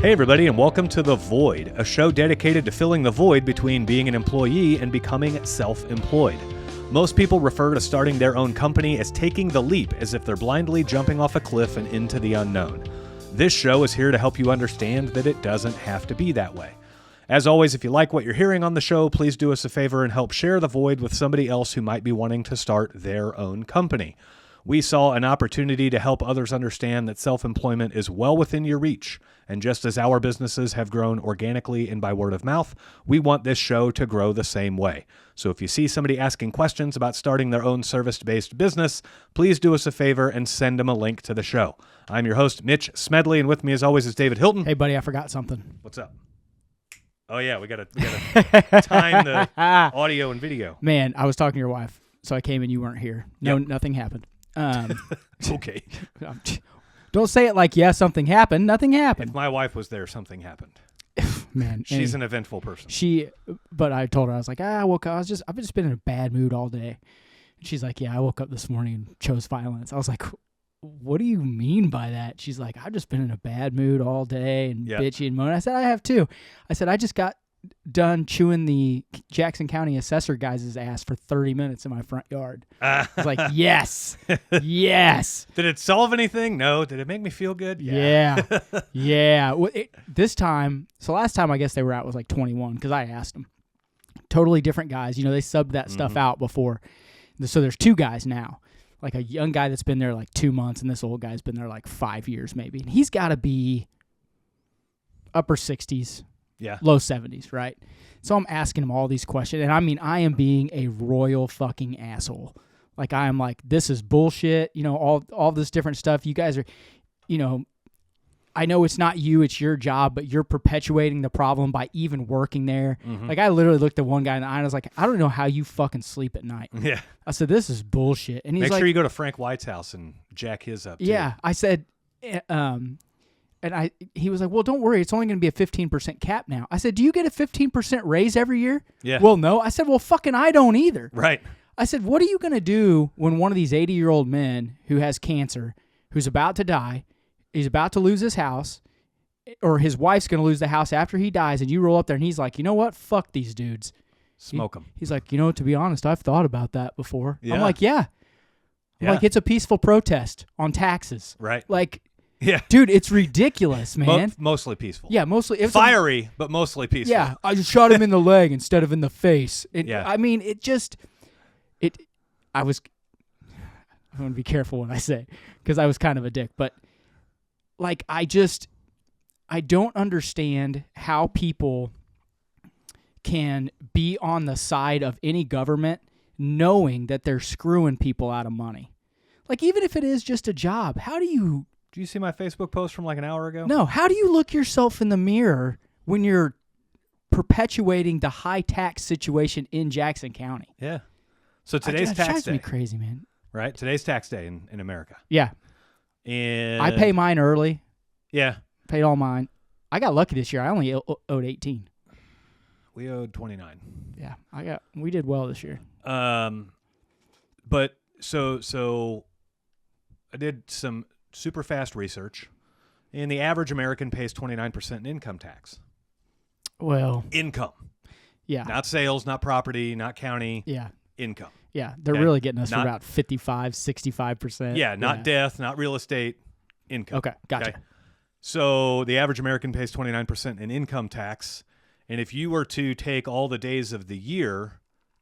Hey everybody, and welcome to The Void, a show dedicated to filling the void between being an employee and becoming self-employed. Most people refer to starting their own company as taking the leap, as if they're blindly jumping off a cliff and into the unknown. This show is here to help you understand that it doesn't have to be that way. As always, if you like what you're hearing on the show, please do us a favor and help share The Void with somebody else who might be wanting to start their own company. We saw an opportunity to help others understand that self-employment is well within your reach. And just as our businesses have grown organically and by word of mouth, we want this show to grow the same way. So if you see somebody asking questions about starting their own service-based business, please do us a favor and send them a link to the show. I'm your host, Mitch Smedley, and with me as always is David Hilton. Hey, buddy, I forgot something. What's up? Oh, yeah, we gotta time the audio and video. Man, I was talking to your wife, so I came and you weren't here. No, Yep. Nothing happened. Okay. Don't say it like, yeah, something happened. Nothing happened. If my wife was there, something happened. Man, She's an eventful person. But I told her, I was like, I woke up, I've just been in a bad mood all day. And she's like, yeah, I woke up this morning and chose violence. I was like, what do you mean by that? She's like, I've just been in a bad mood all day and bitchy and moaning. I said, I have too. I said, I just got done chewing the Jackson County assessor guys' ass for 30 minutes in my front yard. I was like, yes, yes. Did it solve anything? No. Did it make me feel good? Yeah. Well, last time I guess they were out was like 21 because I asked them. Totally different guys. You know, they subbed that stuff out before. So there's two guys now. Like a young guy that's been there like 2 months and this old guy's been there like 5 years maybe. And he's got to be upper 60s. Yeah. Low 70s, right? So I'm asking him all these questions, and I mean, I am being a royal fucking asshole. Like, I am like, this is bullshit, you know, all this different stuff. You guys are, you know, I know it's not you, it's your job, but you're perpetuating the problem by even working there. Like, I literally looked at one guy in the eye, and I was like, I don't know how you fucking sleep at night. Yeah. I said, this is bullshit. And he's Make like, sure you go to Frank White's house and jack his up, too. Yeah. I said, he was like, well, don't worry. It's only going to be a 15% cap now. I said, do you get a 15% raise every year? Yeah. Well, no. I said, well, fucking I don't either. Right. I said, what are you going to do when one of these 80-year-old men who has cancer, who's about to die, he's about to lose his house, or his wife's going to lose the house after he dies, and you roll up there and he's like, you know what? Fuck these dudes. Smoke them. He's like, you know, to be honest, I've thought about that before. Yeah. I'm like, yeah. I'm like, it's a peaceful protest on taxes. Right. Like, yeah. Dude, it's ridiculous, man. Mostly peaceful. Yeah, mostly. It was fiery, but mostly peaceful. Yeah, I just shot him in the leg instead of in the face. I mean, I want to be careful what I say because I was kind of a dick. But, like, I don't understand how people can be on the side of any government knowing that they're screwing people out of money. Like, even if it is just a job, how do you... Did you see my Facebook post from like an hour ago? No. How do you look yourself in the mirror when you're perpetuating the high tax situation in Jackson County? Yeah. So today's tax day. That drives me crazy, man. Right? Today's tax day in America. Yeah. And I pay mine early. Yeah. Paid all mine. I got lucky this year. I only owed 18. We owed 29. Yeah. We did well this year. But so I did some super fast research, and the average American pays 29% in income tax. Well, income. Yeah. Not sales, not property, not county. Yeah. Income. Yeah. They're really getting us for about 55, 65%. Yeah. Not death, not real estate, income. Okay. Gotcha. Okay? So the average American pays 29% in income tax. And if you were to take all the days of the year,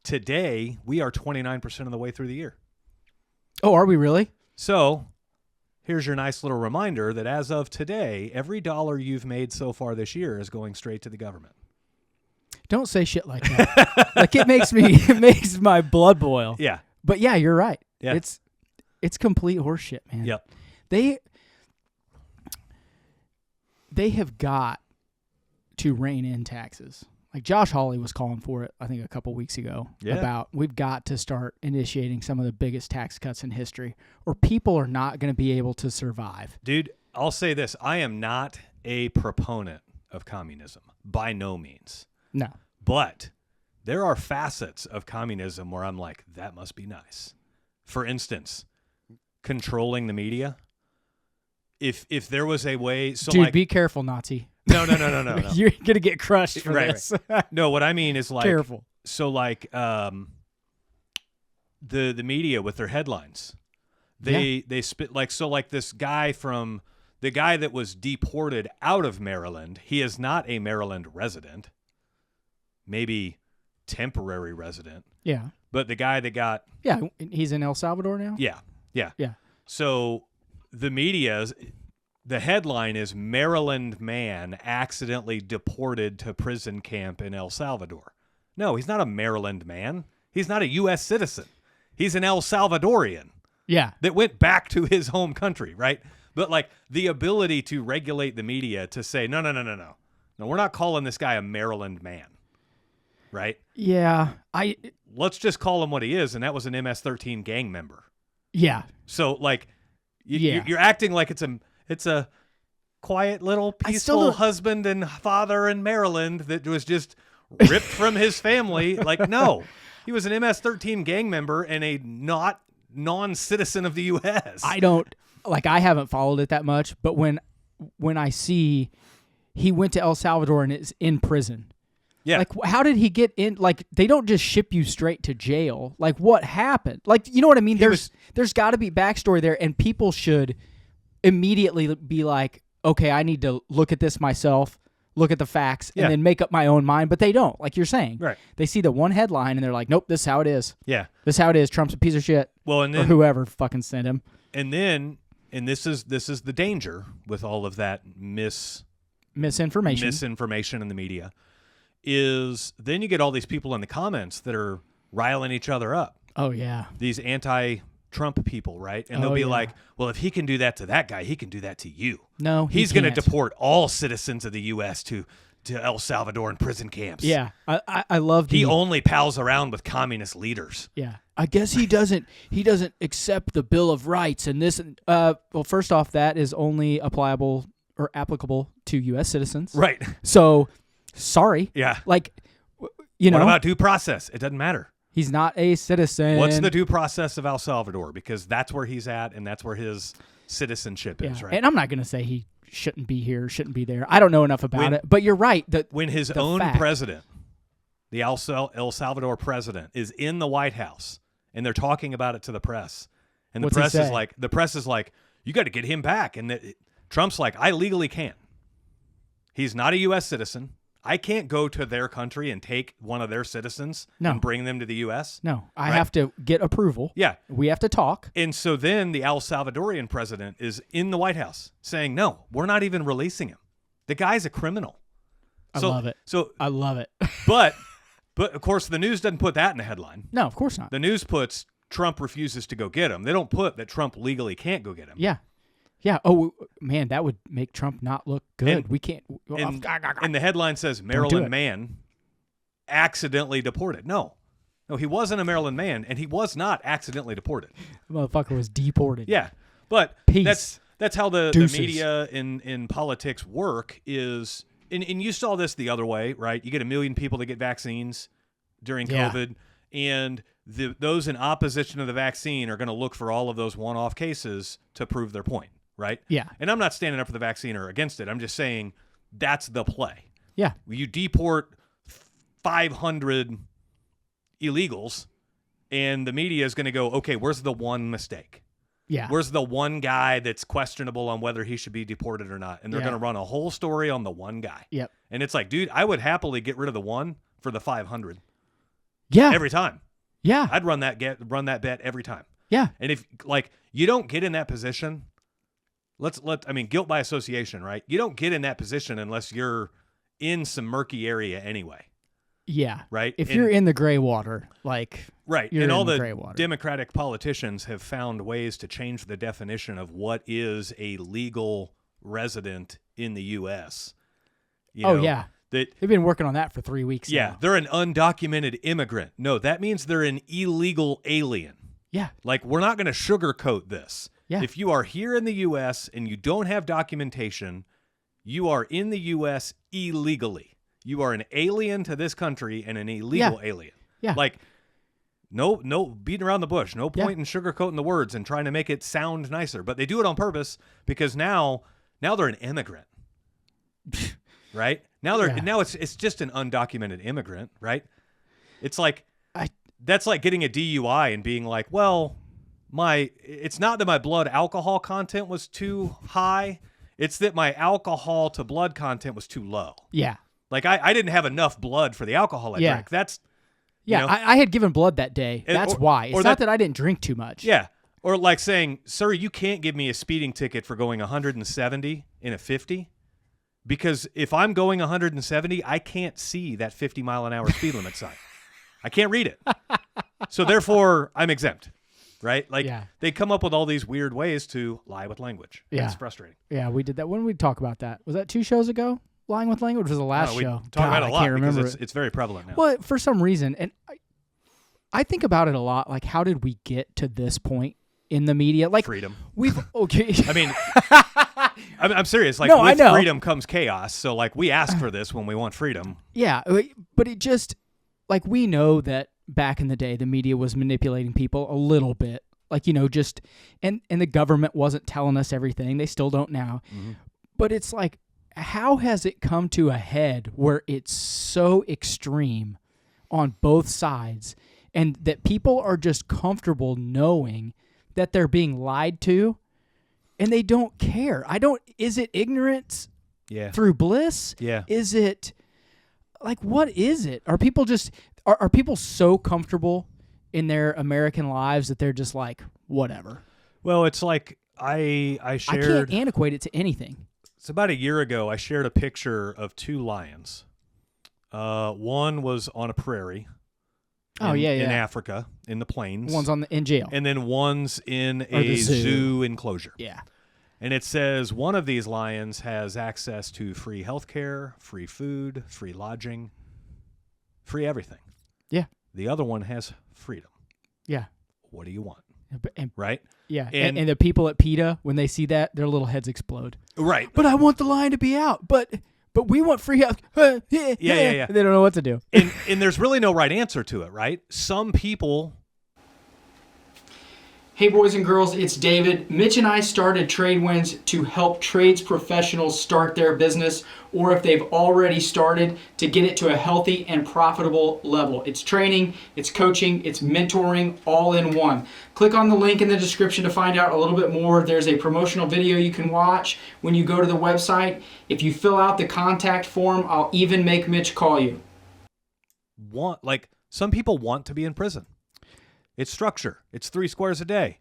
today we are 29% of the way through the year. Oh, are we really? So here's your nice little reminder that as of today, every dollar you've made so far this year is going straight to the government. Don't say shit like that. Like it makes my blood boil. Yeah. But yeah, you're right. Yeah. It's complete horseshit, man. Yep. They have got to rein in taxes. Like Josh Hawley was calling for it, I think, a couple weeks ago about we've got to start initiating some of the biggest tax cuts in history or people are not going to be able to survive. Dude, I'll say this. I am not a proponent of communism by no means. No. But there are facets of communism where I'm like, that must be nice. For instance, controlling the media. If there was a way... Dude, be careful, Nazi. No. You're gonna get crushed for Right, this. No, what I mean is like Careful. So like the media with their headlines, they spit like this guy from the guy that was deported out of Maryland. He is not a Maryland resident, maybe temporary resident. Yeah. But the guy that got he's in El Salvador now. Yeah. So the media's the headline is Maryland man accidentally deported to prison camp in El Salvador. No, he's not a Maryland man. He's not a U.S. citizen. He's an El Salvadorian. Yeah. That went back to his home country, right? But like the ability to regulate the media to say, no, we're not calling this guy a Maryland man, right? Yeah. Let's just call him what he is, and that was an MS-13 gang member. Yeah. So like, you're acting like it's a quiet little peaceful husband and father in Maryland that was just ripped from his family. Like, no, he was an MS-13 gang member and a non-citizen of the U.S. I haven't followed it that much, but when I see he went to El Salvador and is in prison. Yeah. Like, how did he get in? Like, they don't just ship you straight to jail. Like, what happened? Like, you know what I mean? There's got to be backstory there, and people should immediately be like, okay, I need to look at this myself, look at the facts, and then make up my own mind. But they don't, like you're saying. Right. They see the one headline, and they're like, nope, this is how it is. Yeah. This is how it is. Trump's a piece of shit. Well, and then, or whoever fucking sent him. And then, and this is the danger with all of that misinformation in the media, is then you get all these people in the comments that are riling each other up. Oh, yeah. These anti-Trump people, right? And they'll be like, well, if he can do that to that guy, he can do that to you. No, he's going to deport all citizens of the U.S. to El Salvador in prison camps. Yeah. I love He only pals around with communist leaders. Yeah. I guess he doesn't accept the Bill of Rights and this. Well, first off, that is only applicable to U.S. citizens. Right. So, sorry. Yeah. Like, What about due process? It doesn't matter. He's not a citizen. What's the due process of El Salvador? Because that's where he's at, and that's where his citizenship is, right? And I'm not going to say he shouldn't be here, shouldn't be there. I don't know enough about it, but you're right. When his own president, the El Salvador president, is in the White House, and they're talking about it to the press, and the press is like, you got to get him back, and Trump's like, I legally can't. He's not a U.S. citizen. I can't go to their country and take one of their citizens and bring them to the U.S. No, I have to get approval. Yeah. We have to talk. And so then the El Salvadorian president is in the White House saying, no, we're not even releasing him. The guy's a criminal. I love it. I love it. But of course, the news doesn't put that in the headline. No, of course not. The news puts Trump refuses to go get him. They don't put that Trump legally can't go get him. Yeah. Yeah. Oh, man, that would make Trump not look good. We can't. And the headline says Maryland man accidentally deported. No, he wasn't a Maryland man, and he was not accidentally deported. The motherfucker was deported. Yeah, but Peace. that's how the media in politics work is. And you saw this the other way, right? You get 1 million people to get vaccines during COVID, and those in opposition to the vaccine are going to look for all of those one-off cases to prove their point. Right? Yeah. And I'm not standing up for the vaccine or against it. I'm just saying that's the play. Yeah. You deport 500 illegals, and the media is going to go, okay, where's the one mistake? Yeah. Where's the one guy that's questionable on whether he should be deported or not? And they're going to run a whole story on the one guy. Yep. And it's like, dude, I would happily get rid of the one for the 500. Yeah. Every time. Yeah. I'd run that bet every time. Yeah. And if you don't get in that position, guilt by association, right? You don't get in that position unless you're in some murky area anyway. Yeah. Right? If you're in the gray water, right. You're and all in the gray water. Democratic politicians have found ways to change the definition of what is a legal resident in the U.S. Yeah. They've been working on that for 3 weeks now. They're an undocumented immigrant. No, that means they're an illegal alien. Yeah. We're not going to sugarcoat this. Yeah. If you are here in the U.S. and you don't have documentation, you are in the U.S. illegally. You are an alien to this country and an illegal alien. Yeah. No beating around the bush. No point in sugarcoating the words and trying to make it sound nicer. But they do it on purpose because now they're an immigrant. right? Now it's just an undocumented immigrant, right? It's like that's like getting a DUI and being like, well, it's not that my blood alcohol content was too high, it's that my alcohol to blood content was too low. Yeah. Like I didn't have enough blood for the alcohol I drank. That's I had given blood that day. That's why. It's not that I didn't drink too much. Yeah. Or like saying, sir, you can't give me a speeding ticket for going 170 in a 50 because if I'm going 170, I can't see that 50-mile-an-hour speed limit sign. I can't read it. So therefore, I'm exempt, right? Like they come up with all these weird ways to lie with language. Yeah. It's frustrating. Yeah, we did that. When did we talk about that? Was that 2 shows ago? Lying with language was the last show. We talk about it a lot because it's very prevalent now. Well, for some reason, and I think about it a lot, like how did we get to this point in the media? Like freedom. I mean, I'm serious. Like no, with freedom comes chaos. So like we ask for this when we want freedom. Yeah, but it just like we know that back in the day the media was manipulating people a little bit. Like, just and the government wasn't telling us everything. They still don't now. Mm-hmm. But it's like, how has it come to a head where it's so extreme on both sides and that people are just comfortable knowing that they're being lied to and they don't care? Is it ignorance through bliss? Yeah. Is it like, what is it? Are people are people so comfortable in their American lives that they're just like, whatever? Well, it's like I shared. I can't antiquate it to anything. It's about a year ago. I shared a picture of 2 lions. One was on a prairie. In Africa, in the plains. One's in jail. And then one's in a zoo enclosure. Yeah. And it says one of these lions has access to free healthcare, free food, free lodging, free everything. Yeah. The other one has freedom. Yeah. What do you want? Right? Yeah. And the people at PETA, when they see that, their little heads explode. Right. But I want the lion to be out. But we want free health. Yeah. They don't know what to do. And there's really no right answer to it, right? Some people... Hey boys and girls, it's David. Mitch and I started Tradewinds to help trades professionals start their business, or if they've already started, to get it to a healthy and profitable level. It's training, it's coaching, it's mentoring, all in one. Click on the link in the description to find out a little bit more. There's a promotional video you can watch when you go to the website. If you fill out the contact form, I'll even make Mitch call you. Some people want to be in prison. It's structure. It's 3 squares a day.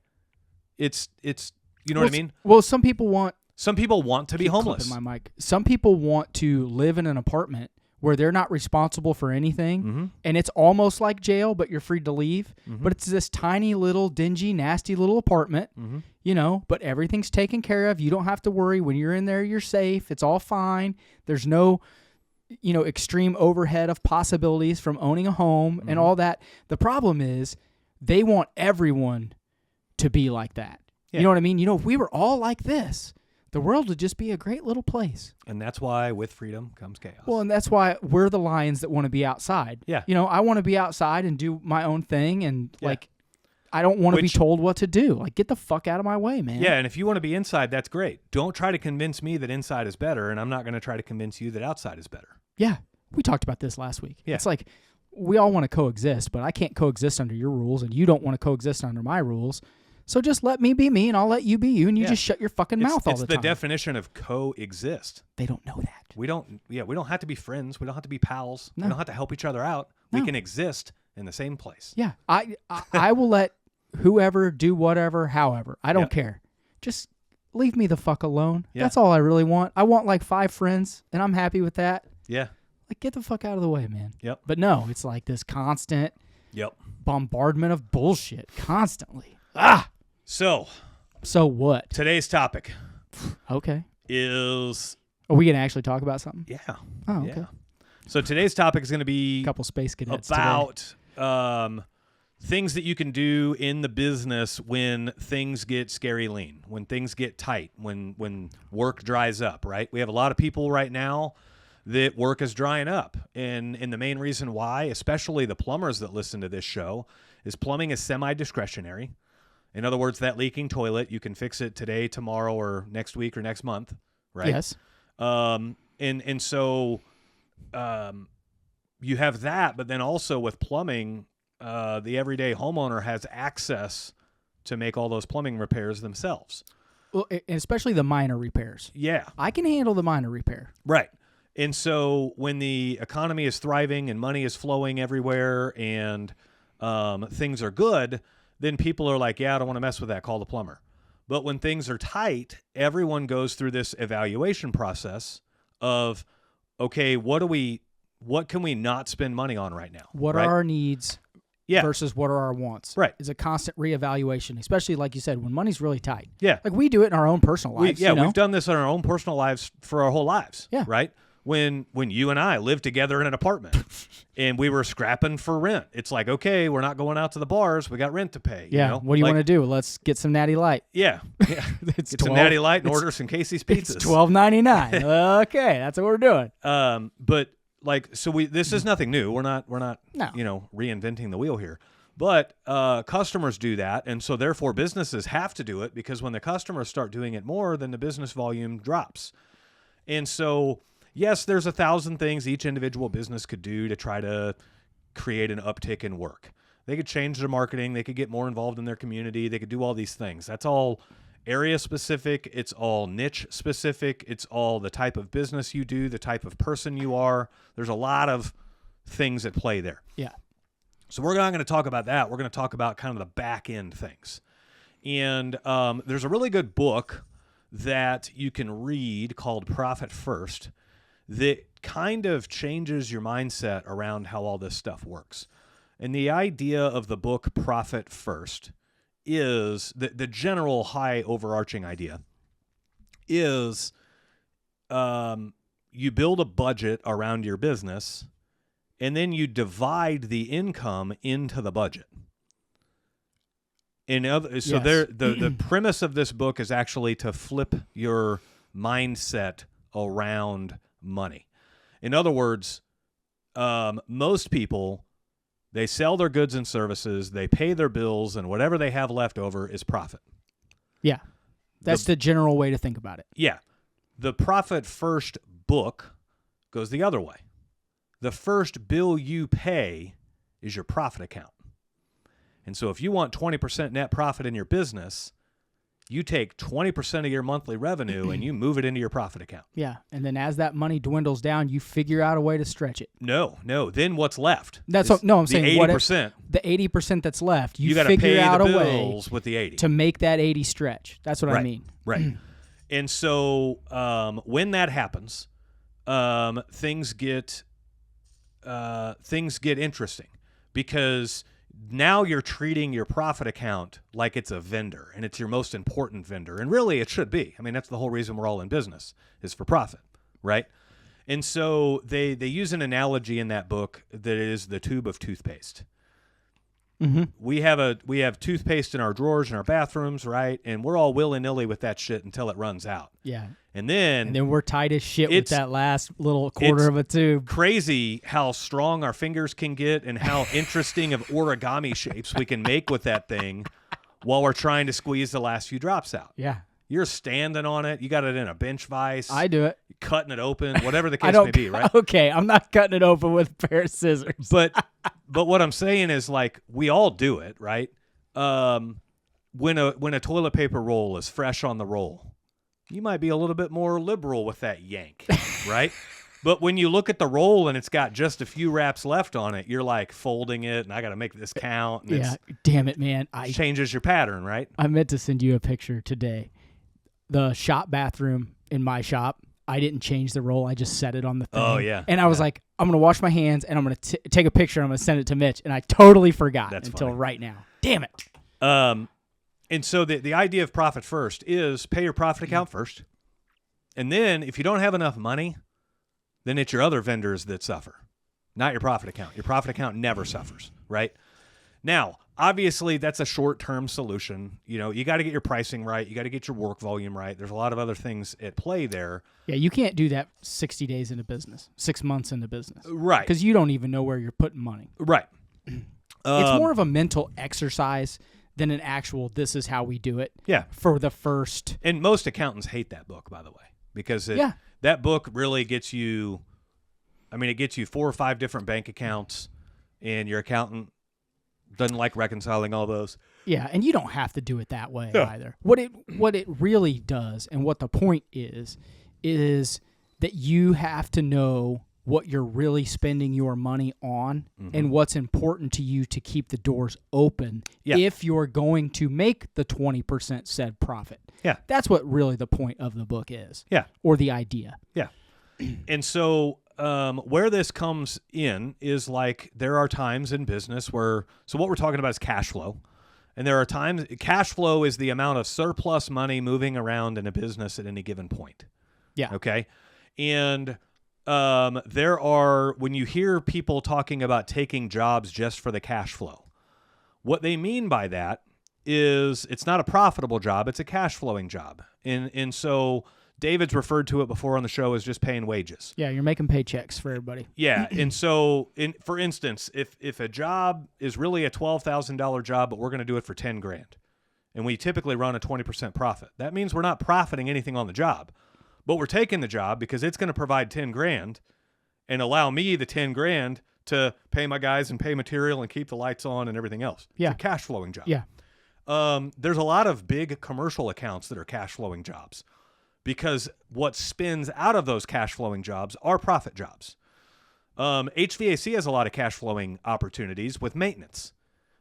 It's you know what I mean? Well, some people want to be homeless. My mic. Some people want to live in an apartment where they're not responsible for anything, and it's almost like jail, but you're free to leave. But it's this tiny little dingy, nasty little apartment, but everything's taken care of. You don't have to worry. When you're in there, you're safe. It's all fine. There's no extreme overhead of possibilities from owning a home and all that. The problem is they want everyone to be like that. Yeah. You know what I mean? If we were all like this, the world would just be a great little place. And that's why with freedom comes chaos. Well, and that's why we're the lions that want to be outside. Yeah. I want to be outside and do my own thing, and I don't want to be told what to do. Like, get the fuck out of my way, man. Yeah, and if you want to be inside, that's great. Don't try to convince me that inside is better, and I'm not going to try to convince you that outside is better. Yeah. We talked about this last week. Yeah. It's like, we all want to coexist, but I can't coexist under your rules, and you don't want to coexist under my rules. So just let me be me, and I'll let you be you, and you just shut your fucking mouth all the time. It's the definition of coexist. They don't know that. We don't have to be friends. We don't have to be pals. No. We don't have to help each other out. No. We can exist in the same place. Yeah. I will let whoever do whatever, however. I don't care. Just leave me the fuck alone. Yeah. That's all I really want. I want like 5 friends, and I'm happy with that. Yeah. Like, get the fuck out of the way, man. Yep. But no, it's like this constant bombardment of bullshit constantly. So what? Today's topic is... Are we going to actually talk about something? Yeah. Oh, okay. Yeah. So today's topic is going to be... A couple space cadets about things that you can do in the business when things get scary lean, when things get tight, when work dries up, right? We have a lot of people right now that work is drying up. And the main reason why, especially the plumbers that listen to this show, is plumbing is semi-discretionary. In other words, that leaking toilet, you can fix it today, tomorrow, or next week, or next month, right? Yes. And And so you have that, but then also with plumbing, the everyday homeowner has access to make all those plumbing repairs themselves. Well, especially the minor repairs. Yeah. I can handle the minor repair. Right. And so when the economy is thriving and money is flowing everywhere and things are good, then people are like, yeah, I don't want to mess with that. Call the plumber. But when things are tight, everyone goes through this evaluation process of, okay, what can we not spend money on right now? What are our needs versus what are our wants? Right. It's a constant reevaluation, especially like you said, when money's really tight. Yeah. Like we do it in our own personal lives. We've done this in our own personal lives for our whole lives. Yeah. Right. When you and I lived together in an apartment and we were scrapping for rent, it's like, okay, we're not going out to the bars. We got rent to pay. Yeah. You know? What do you want to do? Let's get some Natty Light. Yeah. It's Get some Natty Light and order some Casey's pizzas. It's $12.99. Okay. That's what we're doing. But like, so this is nothing new. We're not, reinventing the wheel here. But customers do that, and so therefore businesses have to do it because when the customers start doing it more, then the business volume drops. And so, yes, there's 1,000 things each individual business could do to try to create an uptick in work. They could change their marketing. They could get more involved in their community. They could do all these things. That's all area specific. It's all niche specific. It's all the type of business you do, the type of person you are. There's a lot of things at play there. Yeah. So we're not going to talk about that. We're going to talk about kind of the back end things. And there's a really good book that you can read called Profit First that kind of changes your mindset around how all this stuff works. And the idea of the book Profit First is the general high overarching idea is you build a budget around your business and then you divide the income into the budget. The premise of this book is actually to flip your mindset around money. In other words, most people, they sell their goods and services, they pay their bills, and whatever they have left over is profit. Yeah. That's the general way to think about it. Yeah. The Profit First book goes the other way. The first bill you pay is your profit account. And so if you want 20% net profit in your business, you take 20% of your monthly revenue and you move it into your profit account. Yeah. And then as that money dwindles down, you figure out a way to stretch it. No. Then what's left? I'm saying the 80%. The 80% that's left, you got to figure pay out the a way bills with the 80 to make that 80 stretch. That's what I mean. Right. And so when that happens, things get interesting because now you're treating your profit account like it's a vendor and it's your most important vendor. And really it should be. I mean, that's the whole reason we're all in business is for profit, right? And so they use an analogy in that book that is the tube of toothpaste. Mm-hmm. We have toothpaste in our drawers in our bathrooms, right? And we're all willy-nilly with that shit until it runs out. Yeah. And then we're tight as shit with that last little quarter of a tube. Crazy how strong our fingers can get and how interesting of origami shapes we can make with that thing while we're trying to squeeze the last few drops out. Yeah. You're standing on it. You got it in a bench vise. I do it. Cutting it open, whatever the case may be, right? Okay, I'm not cutting it open with a pair of scissors. But what I'm saying is, like, we all do it, right? When a toilet paper roll is fresh on the roll, you might be a little bit more liberal with that yank, right? But when you look at the roll and it's got just a few wraps left on it, you're like folding it, and I got to make this count. And yeah, damn it, man. Changes your pattern, right? I meant to send you a picture today. The shop bathroom in my shop, I didn't change the roll. I just set it on the thing. Oh, yeah. And I was like, I'm going to wash my hands, and I'm going to take a picture, and I'm going to send it to Mitch. And I totally forgot until right now. Damn it. And so the idea of Profit First is pay your profit account first. And then if you don't have enough money, then it's your other vendors that suffer, not your profit account. Your profit account never suffers, right? Now, obviously, that's a short-term solution. You know, you got to get your pricing right. You got to get your work volume right. There's a lot of other things at play there. Yeah, you can't do that 60 days into business, 6 months into business. Right. Because you don't even know where you're putting money. Right. It's more of a mental exercise than an actual, this is how we do it. Yeah. For the first. And most accountants hate that book, by the way, because that book really gets you, I mean, it gets you 4 or 5 different bank accounts, and your accountant doesn't like reconciling all those. Yeah, and you don't have to do it that way either. What it really does, and what the point is that you have to know what you're really spending your money on and what's important to you to keep the doors open if you're going to make the 20% said profit. Yeah. That's what really the point of the book is. Yeah. Or the idea. Yeah. And so where this comes in is like there are times in business where, so what we're talking about is cash flow. And there are times, cash flow is the amount of surplus money moving around in a business at any given point. Yeah. Okay. And there are, when you hear people talking about taking jobs just for the cash flow, what they mean by that is it's not a profitable job, it's a cash flowing job. And so David's referred to it before on the show as just paying wages. Yeah, you're making paychecks for everybody. Yeah, and so, for instance, if a job is really a $12,000 job, but we're going to do it for $10,000, and we typically run a 20% profit, that means we're not profiting anything on the job, but we're taking the job because it's going to provide $10,000 and allow me the $10,000 to pay my guys and pay material and keep the lights on and everything else. Yeah, it's a cash flowing job. Yeah, there's a lot of big commercial accounts that are cash flowing jobs, because what spins out of those cash flowing jobs are profit jobs. HVAC has a lot of cash flowing opportunities with maintenance.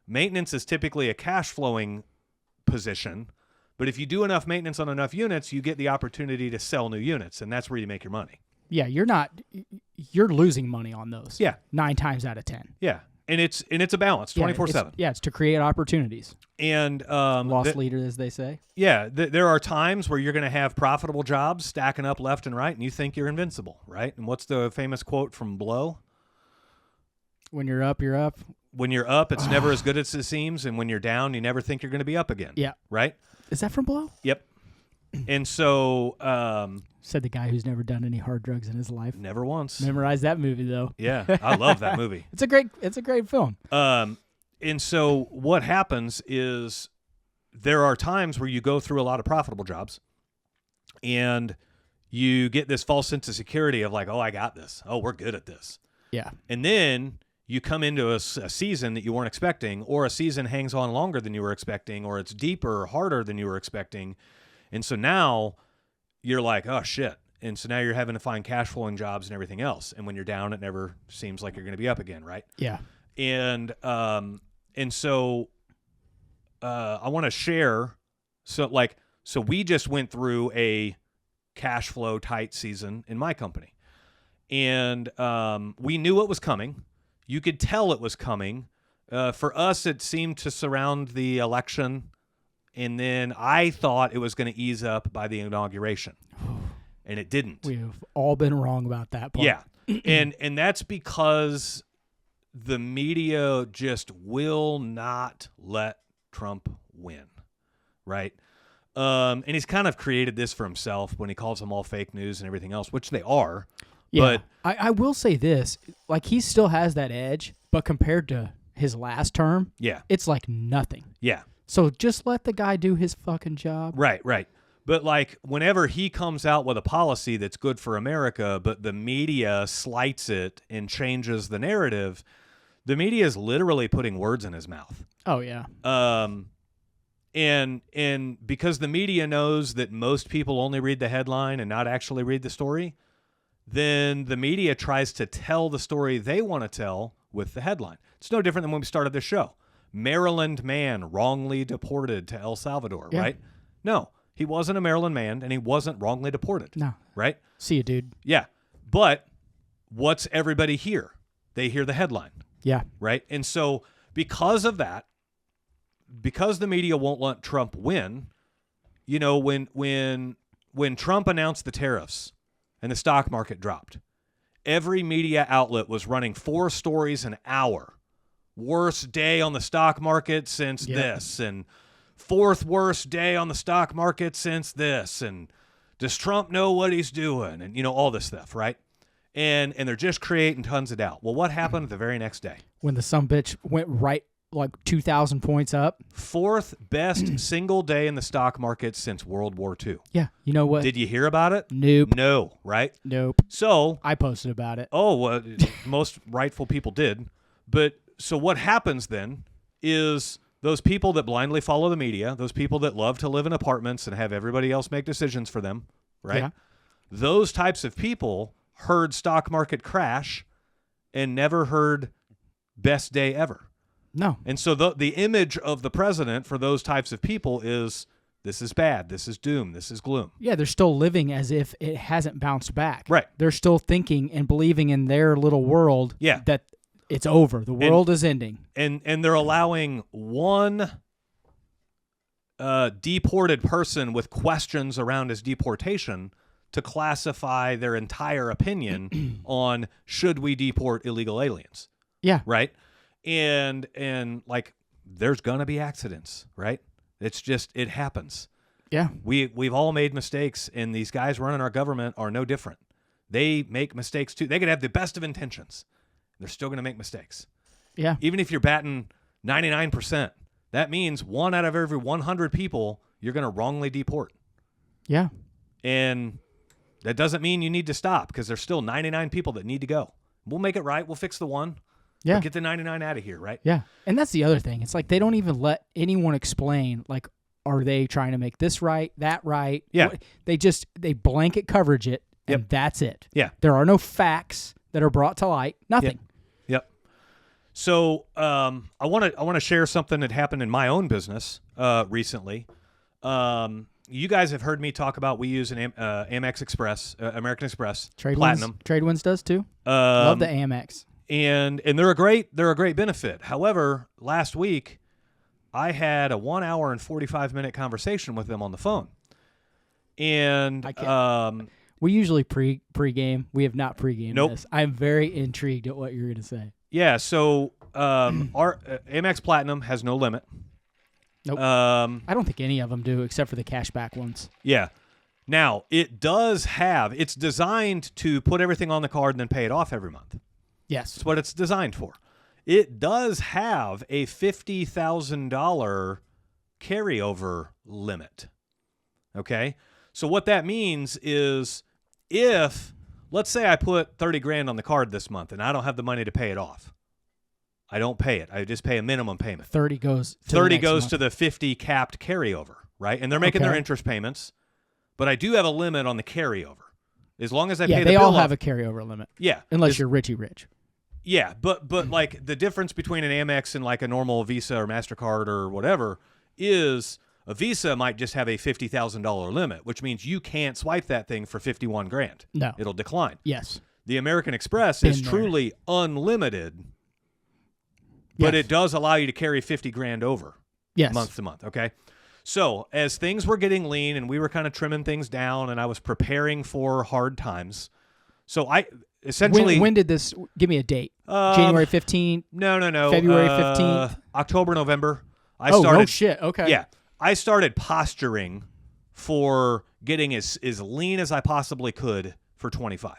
Maintenance is typically a cash flowing position, but if you do enough maintenance on enough units, you get the opportunity to sell new units, and that's where you make your money. Yeah, you're losing money on those. Yeah. 9 times out of 10. Yeah. And it's a balance, 24/7. Yeah, it's to create opportunities. And loss leader, as they say. Yeah, there are times where you're going to have profitable jobs stacking up left and right, and you think you're invincible, right? And what's the famous quote from Blow? When you're up, you're up. When you're up, it's never as good as it seems, and when you're down, you never think you're going to be up again. Yeah. Right? Is that from Blow? Yep. And so said the guy who's never done any hard drugs in his life. Never once. Memorized that movie though. Yeah, I love that movie. It's a great film. And so what happens is there are times where you go through a lot of profitable jobs and you get this false sense of security of like, oh, I got this. Oh, we're good at this. Yeah. And then you come into a season that you weren't expecting, or a season hangs on longer than you were expecting, or it's deeper or harder than you were expecting. And so now you're like, oh, shit. And so now you're having to find cash flowing jobs and everything else. And when you're down, it never seems like you're going to be up again, right? Yeah. And so I want to share. So we just went through a cash flow tight season in my company. And we knew it was coming. You could tell it was coming. For us, it seemed to surround the election. And then I thought it was going to ease up by the inauguration. And it didn't. We've all been wrong about that part. Yeah. And that's because the media just will not let Trump win. Right? And he's kind of created this for himself when he calls them all fake news and everything else, which they are. Yeah. But I will say this, like he still has that edge, but compared to his last term, yeah, it's like nothing. Yeah. So just let the guy do his fucking job. Right. But like whenever he comes out with a policy that's good for America, but the media slights it and changes the narrative, the media is literally putting words in his mouth. Oh yeah. And because the media knows that most people only read the headline and not actually read the story, then the media tries to tell the story they want to tell with the headline. It's no different than when we started this show. Maryland man wrongly deported to El Salvador, yeah. Right? No, he wasn't a Maryland man, and he wasn't wrongly deported. No. Right? See you, dude. Yeah. But what's everybody hear? They hear the headline. Yeah. Right? And so because of that, because the media won't let Trump win, you know, when Trump announced the tariffs and the stock market dropped, every media outlet was running 4 stories an hour. Worst day on the stock market since this, and 4th worst day on the stock market since this, and does Trump know what he's doing, and you know, all this stuff, right? And they're just creating tons of doubt. Well, what happened the very next day? When the sumbitch went right like 2,000 points up. Fourth best single day in the stock market since World War II. Yeah. You know what? Did you hear about it? Nope. No, right? Nope. So I posted about it. Oh, most rightful people did. But so what happens then is those people that blindly follow the media, those people that love to live in apartments and have everybody else make decisions for them, right? Yeah. Those types of people heard stock market crash and never heard best day ever. No. And so the image of the president for those types of people is this is bad, this is doom, this is gloom. Yeah, they're still living as if it hasn't bounced back. Right. They're still thinking and believing in their little world that it's over. The world is ending. And they're allowing one deported person with questions around his deportation to classify their entire opinion on should we deport illegal aliens. Yeah. Right? And like there's gonna be accidents, right? It's just it happens. Yeah. We've all made mistakes, and these guys running our government are no different. They make mistakes too. They could have the best of intentions. They're still gonna make mistakes. Yeah. Even if you're batting 99%, that means 1 out of every 100 people you're gonna wrongly deport. Yeah. And that doesn't mean you need to stop because there's still 99 people that need to go. We'll make it right. We'll fix the one. Yeah. But get the 99 out of here, right? Yeah. And that's the other thing. It's like they don't even let anyone explain, like, are they trying to make this right, that right? Yeah. They blanket coverage it, and that's it. Yeah. There are no facts that are brought to light. Nothing. Yep. So I want to share something that happened in my own business recently. You guys have heard me talk about we use an Amex Express, American Express Platinum. Tradewinds does too. Love the Amex. And they're a great benefit. However, last week I had a 1 hour and 45-minute conversation with them on the phone. And we usually pregame. We have not pregamed Nope. this. I'm very intrigued at what you're going to say. Yeah, so our Amex Platinum has no limit. Nope. I don't think any of them do except for the cashback ones. Yeah. Now, it's designed to put everything on the card and then pay it off every month. Yes. That's what it's designed for. It does have a $50,000 carryover limit. Okay? So what that means is if, let's say I put 30 grand on the card this month and I don't have the money to pay it off. I don't pay it. I just pay a minimum payment. 30 goes to the 50 capped carryover, right? And they're making their interest payments, but I do have a limit on the carryover. As long as I pay the bill they all off, have a carryover limit. Yeah. Unless you're Richie Rich. Yeah, but like the difference between an Amex and like a normal Visa or MasterCard or whatever is a Visa might just have a $50,000 limit, which means you can't swipe that thing for 51 grand. No. It'll decline. Yes. The American Express is truly unlimited, but it does allow you to carry 50 grand over month to month, okay? So as things were getting lean and we were kind of trimming things down and I was preparing for hard times, so I essentially... When did this... Give me a date. January 15th? No. February 15th? October, November. No shit. Okay. Yeah. I started posturing for getting as lean as I possibly could for 25.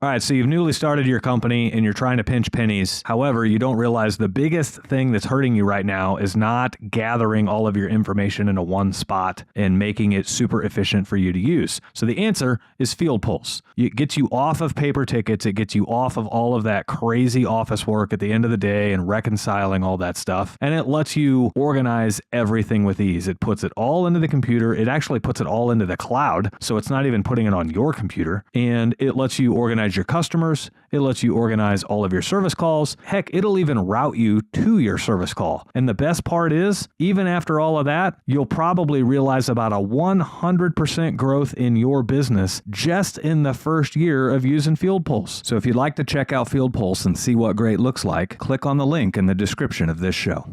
All right, so you've newly started your company and you're trying to pinch pennies. However, you don't realize the biggest thing that's hurting you right now is not gathering all of your information into one spot and making it super efficient for you to use. So the answer is Field Pulse. It gets you off of paper tickets. It gets you off of all of that crazy office work at the end of the day and reconciling all that stuff. And it lets you organize everything with ease. It puts it all into the computer. It actually puts it all into the cloud. So it's not even putting it on your computer. And it lets you organize your customers. It lets you organize all of your service calls. Heck, it'll even route you to your service call. And the best part is, even after all of that, you'll probably realize about a 100% growth in your business just in the first year of using Field Pulse. So if you'd like to check out Field Pulse and see what great looks like, click on the link in the description of this show.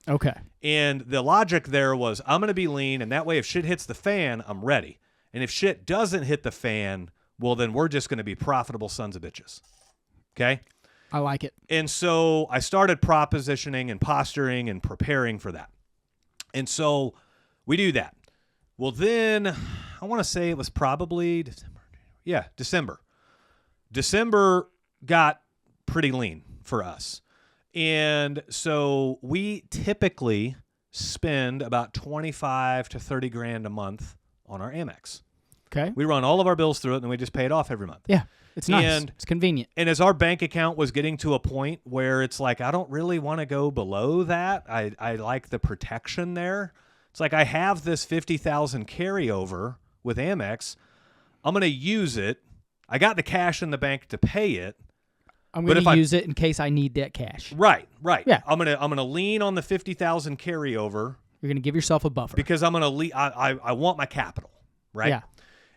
Okay. And the logic there was, I'm going to be lean, and that way if shit hits the fan, I'm ready. And if shit doesn't hit the fan, well, then we're just going to be profitable sons of bitches. Okay? I like it. And so I started propositioning and posturing and preparing for that. And so we do that. Well, then I want to say it was probably December. Yeah, December. December got pretty lean for us. And so we typically spend about 25 to 30 grand a month on our Amex. Okay. We run all of our bills through it, and then we just pay it off every month. Yeah. It's nice. And, it's convenient. And as our bank account was getting to a point where it's like, I don't really want to go below that. I like the protection there. It's like I have this 50,000 carryover with Amex. I'm going to use it. I got the cash in the bank to pay it. I'm going to use it in case I need that cash. Right. Yeah. I'm gonna lean on the 50,000 carryover. You're going to give yourself a buffer. Because I'm going to I want my capital, right? Yeah.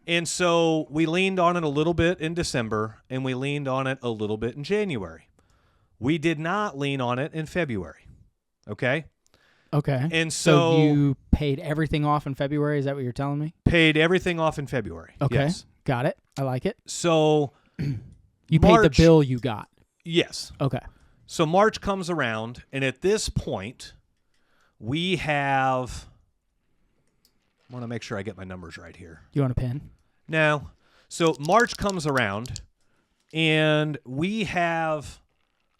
And so we leaned on it a little bit in December, and we leaned on it a little bit in January. We did not lean on it in February. Okay? Okay. And so you paid everything off in February? Is that what you're telling me? Paid everything off in February. Okay. Yes. Got it. I like it. So you paid the bill you got. Yes. Okay. So March comes around, and at this point, we have... I want to make sure I get my numbers right here. You want a pen? No. So March comes around, and we have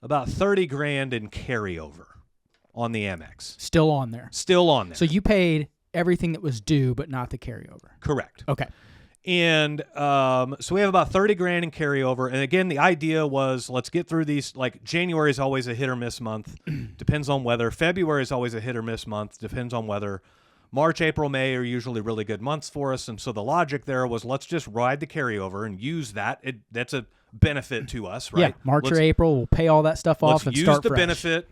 about 30 grand in carryover on the Amex. Still on there. Still on there. So you paid everything that was due, but not the carryover. Correct. Okay. And so we have about 30 grand in carryover. And again, the idea was let's get through these. Like January is always a hit or miss month. Depends on weather. February is always a hit or miss month. Depends on weather. March, April, May are usually really good months for us. And so the logic there was let's just ride the carryover and use that. That's a benefit to us, right? Yeah, March or April, we'll pay all that stuff off and start fresh. Let's use the benefit.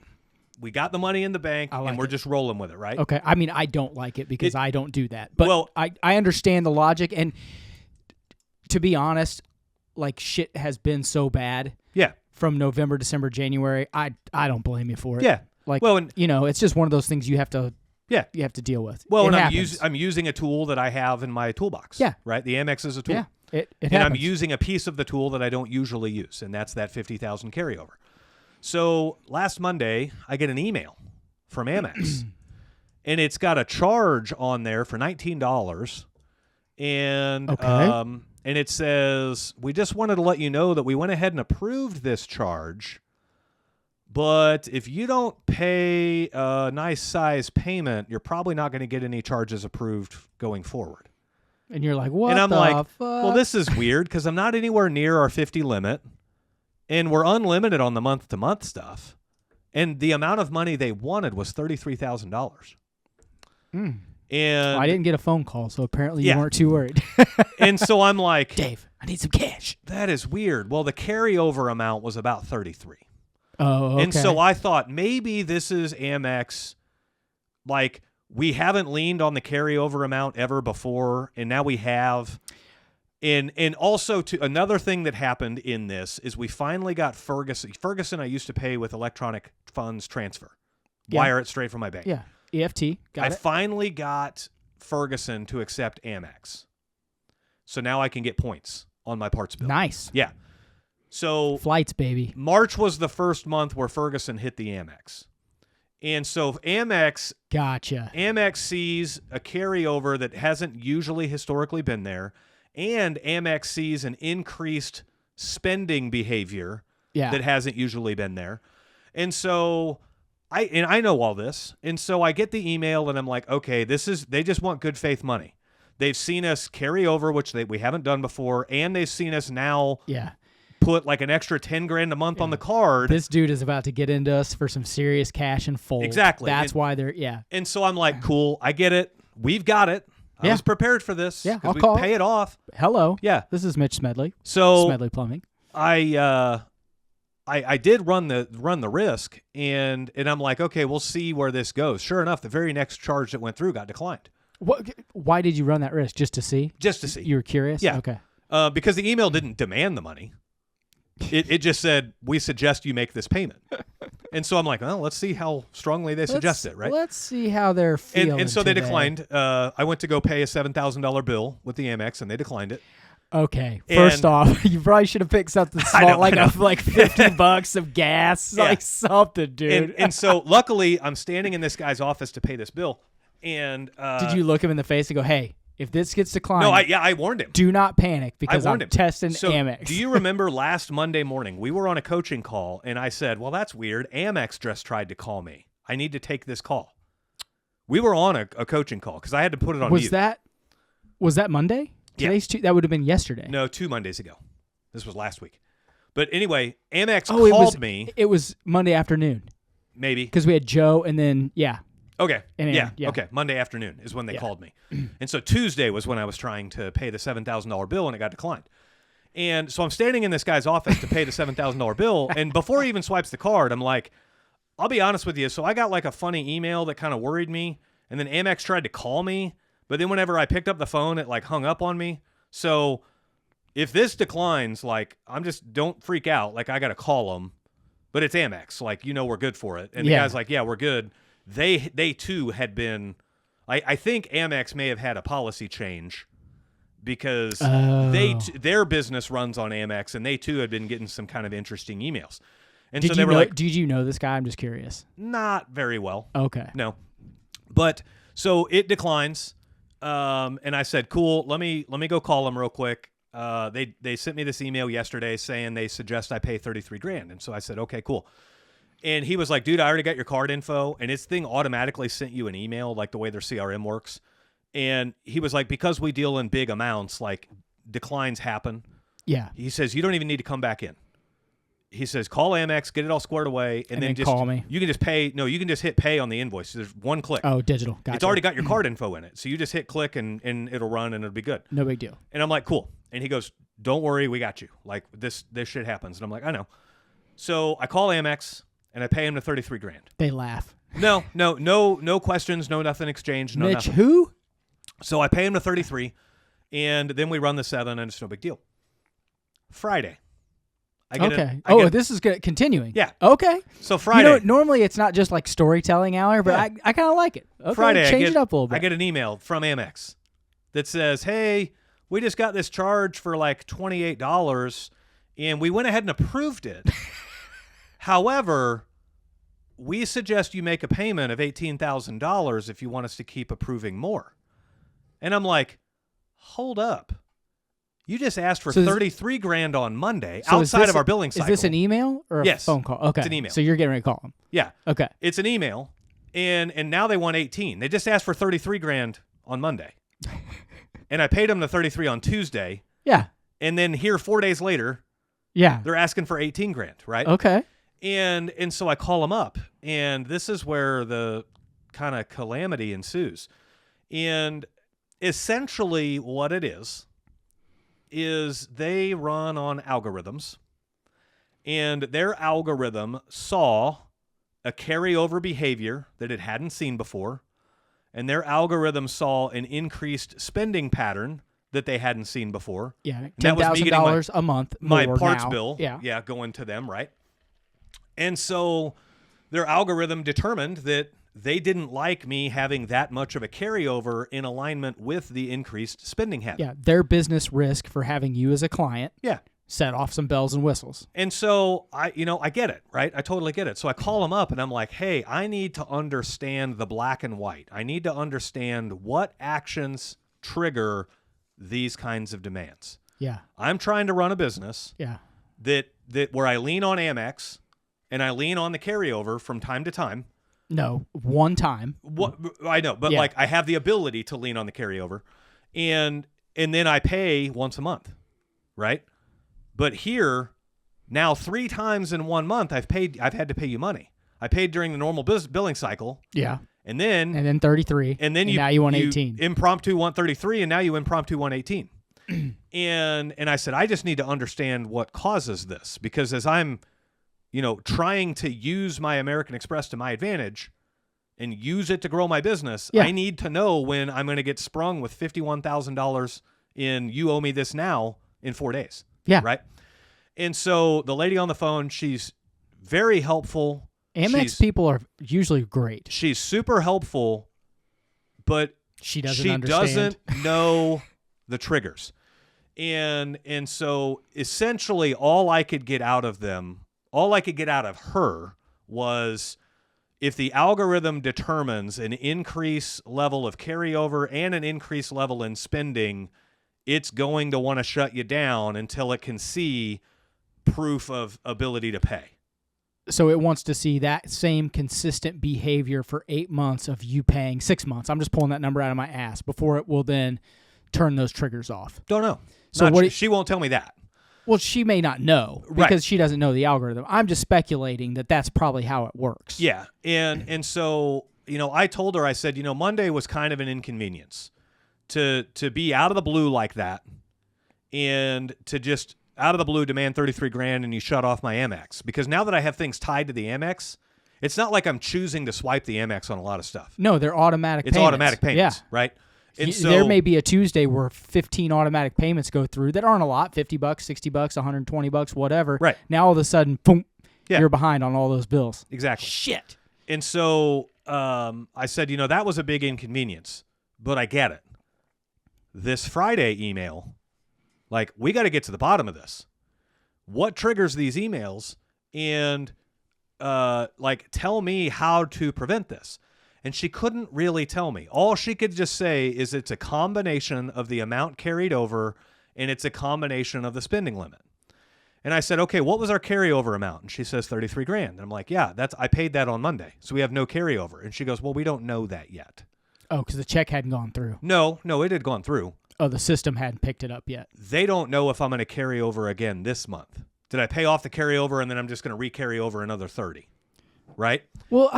We got the money in the bank, and we're just rolling with it, right? Okay. I mean, I don't like it because I don't do that. But I understand the logic. And to be honest, like shit has been so bad. Yeah. From November, December, January. I don't blame you for it. Yeah. Like, it's just one of those things you have to... Yeah, you have to deal with. Well, and I'm using a tool that I have in my toolbox. Yeah, right. The Amex is a tool. Yeah, it and happens. I'm using a piece of the tool that I don't usually use, and that's that 50,000 carryover. So last Monday, I get an email from Amex, and it's got a charge on there for $19, and and it says we just wanted to let you know that we went ahead and approved this charge. But if you don't pay a nice size payment, you're probably not going to get any charges approved going forward. And you're like, what? And I'm like, fuck? well, this is weird because I'm not anywhere near our 50 limit, and we're unlimited on the month-to-month stuff. And the amount of money they wanted was $33,000. And I didn't get a phone call, so apparently you weren't too worried. And so I'm like, Dave, I need some cash. That is weird. Well, the carryover amount was about 33. Oh, okay. And so I thought maybe this is Amex, like we haven't leaned on the carryover amount ever before, and now we have. And also another thing that happened in this is we finally got Ferguson. Ferguson I used to pay with electronic funds transfer. Wire it straight from my bank. Yeah, EFT. I finally got Ferguson to accept Amex. So now I can get points on my parts bill. Nice. Yeah. So flights, baby. March was the first month where Ferguson hit the Amex. And so Amex sees a carryover that hasn't usually historically been there, and Amex sees an increased spending behavior that hasn't usually been there. And so I know all this. And so I get the email and I'm like, okay, they just want good faith money. They've seen us carry over, which we haven't done before, and they've seen us now put like an extra 10 grand a month on the card. This dude is about to get into us for some serious cash and fold. Exactly. That's why they're, And so I'm like, cool, I get it. We've got it. I was prepared for this. Yeah, I'll call. Pay it off. Hello. Yeah. This is Mitch Smedley. So Smedley Plumbing. I did run the risk, and I'm like, okay, we'll see where this goes. Sure enough, the very next charge that went through got declined. What? Why did you run that risk? Just to see? Just to see. You were curious? Yeah. Okay. Because the email didn't demand the money. It just said, we suggest you make this payment. And so I'm like, well, let's see how strongly they suggest it, right? Let's see how they're feeling. And so they declined. I went to go pay a $7,000 bill with the Amex, and they declined it. Okay. First off, you probably should have picked something small, like $50 of gas, like something, dude. And so luckily, I'm standing in this guy's office to pay this bill. And did you look him in the face and go, hey, If this gets declined, No, I warned him. do not panic because warned I'm him. testing So, Amex. do you remember last Monday morning, we were on a coaching call, and I said, well, that's weird. Amex just tried to call me. I need to take this call. We were on a coaching call because I had to put it on mute. Was that Monday? Yeah. That would have been yesterday. No, 2 Mondays ago. This was last week. But anyway, Amex called me. It was Monday afternoon. Maybe. Because we had Joe and then, Okay. And yeah. yeah. Okay. Monday afternoon is when they called me. And so Tuesday was when I was trying to pay the $7,000 bill and it got declined. And so I'm standing in this guy's office to pay the $7,000 bill. And before he even swipes the card, I'm like, I'll be honest with you. So I got like a funny email that kind of worried me. And then Amex tried to call me. But then whenever I picked up the phone, it like hung up on me. So if this declines, like don't freak out. Like I got to call them. But it's Amex. Like, we're good for it. And the guy's like, yeah, we're good. They too had been, I think Amex may have had a policy change because their business runs on Amex and they too had been getting some kind of interesting emails. And so they were like, did you know this guy? I'm just curious. Not very well. Okay. No. But so it declines. And I said, cool, let me go call them real quick. They sent me this email yesterday saying they suggest I pay $33,000. And so I said, okay, cool. And he was like, dude, I already got your card info. And his thing automatically sent you an email, like the way their CRM works. And he was like, because we deal in big amounts, like declines happen. Yeah. He says, you don't even need to come back in. He says, call Amex, get it all squared away, and then just call me. You can just pay. No, you can just hit pay on the invoice. There's one click. Oh, digital. Gotcha. It's already got your card info in it. So you just hit click and it'll run and it'll be good. No big deal. And I'm like, cool. And he goes, don't worry, we got you. Like this shit happens. And I'm like, I know. So I call Amex and I pay him the $33,000. They laugh. No questions, no nothing exchanged, no Mitch, nothing. who? So I pay him the $33,000 and then we run the 7 and it's no big deal. Friday. This is good. Continuing. Yeah. Okay. So Friday. Normally it's not just like storytelling hour, but I kind of like it. Okay. Friday, change it up a little bit. I get an email from Amex that says, hey, we just got this charge for like $28 and we went ahead and approved it. However, we suggest you make a payment of $18,000 if you want us to keep approving more. And I'm like, hold up. You just asked for $33,000 on Monday outside of our billing cycle. Is this an email or a phone call? Okay. It's an email. So you're getting ready to call them. Yeah. Okay. It's an email, and now they want $18,000. They just asked for $33,000 on Monday. And I paid them the $33,000 on Tuesday. Yeah. And then here 4 days later, they're asking for $18,000, right? Okay. And so I call them up, and this is where the kind of calamity ensues. And essentially what it is they run on algorithms, and their algorithm saw a carryover behavior that it hadn't seen before, and their algorithm saw an increased spending pattern that they hadn't seen before. Yeah, $10,000 a month. My parts now. bill, going to them, right? And so their algorithm determined that they didn't like me having that much of a carryover in alignment with the increased spending habit. Yeah, their business risk for having you as a client. Yeah. Set off some bells and whistles. And so I get it, right? I totally get it. So I call them up and I'm like, hey, I need to understand the black and white. I need to understand what actions trigger these kinds of demands. Yeah. I'm trying to run a business. Yeah. That where I lean on Amex and I lean on the carryover from time to time. No, one time. What I know, but like I have the ability to lean on the carryover, and then I pay once a month, right? But here, now 3 times in 1 month, I've had to pay you money. I paid during the normal billing cycle. Yeah. And then 33. And then now you want 18. Impromptu want 33, and now you impromptu want 18. and I said, I just need to understand what causes this, because as I'm trying to use my American Express to my advantage and use it to grow my business, I need to know when I'm going to get sprung with $51,000 in you owe me this now in 4 days. Yeah. Right. And so the lady on the phone, she's very helpful. Amex people are usually great. She's super helpful, but she doesn't know the triggers. And so essentially all I could get out of her was, if the algorithm determines an increased level of carryover and an increased level in spending, it's going to want to shut you down until it can see proof of ability to pay. So it wants to see that same consistent behavior for 8 months of you paying 6 months. I'm just pulling that number out of my ass before it will then turn those triggers off. Don't know. So she won't tell me that. Well, she may not know because Right. she doesn't know the algorithm. I'm just speculating that that's probably how it works. Yeah. And so, I told her, I said, Monday was kind of an inconvenience to be out of the blue like that and to just out of the blue demand $33,000 and you shut off my Amex. Because now that I have things tied to the Amex, it's not like I'm choosing to swipe the Amex on a lot of stuff. No, they're automatic It's payments. automatic payments, right? And so there may be a Tuesday where 15 automatic payments go through that aren't a lot, $50, $60, $120, whatever. Right. Now all of a sudden, boom, Yeah. you're behind on all those bills. Exactly. Shit. And so I said, that was a big inconvenience, but I get it. This Friday email, we got to get to the bottom of this. What triggers these emails? And tell me how to prevent this. And she couldn't really tell me. All she could just say is it's a combination of the amount carried over and it's a combination of the spending limit. And I said, okay, what was our carryover amount? And she says $33,000. And I'm like, yeah, I paid that on Monday. So we have no carryover. And she goes, well, we don't know that yet. Oh, because the check hadn't gone through. No, it had gone through. Oh, the system hadn't picked it up yet. They don't know if I'm going to carry over again this month. Did I pay off the carryover and then I'm just going to re-carry over another 30? Right? Well,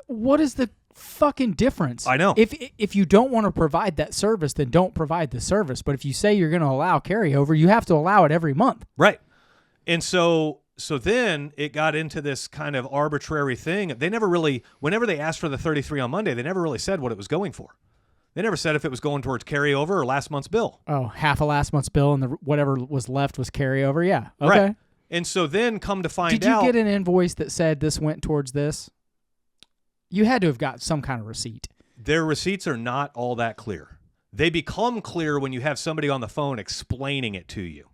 what is the fucking difference? I know. If you don't want to provide that service, then don't provide the service. But if you say you're going to allow carryover, you have to allow it every month. Right. And so then it got into this kind of arbitrary thing. They never really, whenever they asked for the 33 on Monday, they never really said what it was going for. They never said if it was going towards carryover or last month's bill. Oh, half of last month's bill and whatever was left was carryover. Yeah. Okay. Right. And so then come to find out. Did you get an invoice that said this went towards this? You had to have got some kind of receipt. Their receipts are not all that clear. They become clear when you have somebody on the phone explaining it to you.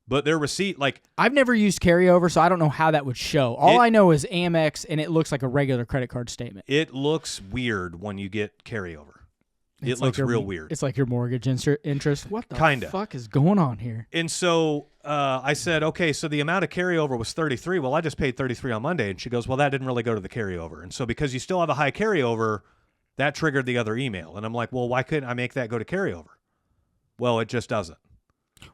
But their receipt, I've never used carryover, so I don't know how that would show. All I know is Amex, and it looks like a regular credit card statement. It looks weird when you get carryover. It looks real weird. It's like your mortgage interest. What the fuck is going on here? And so I said, okay, so the amount of carryover was 33. Well, I just paid 33 on Monday. And she goes, well, that didn't really go to the carryover. And so because you still have a high carryover, that triggered the other email. And I'm like, well, why couldn't I make that go to carryover? Well, it just doesn't.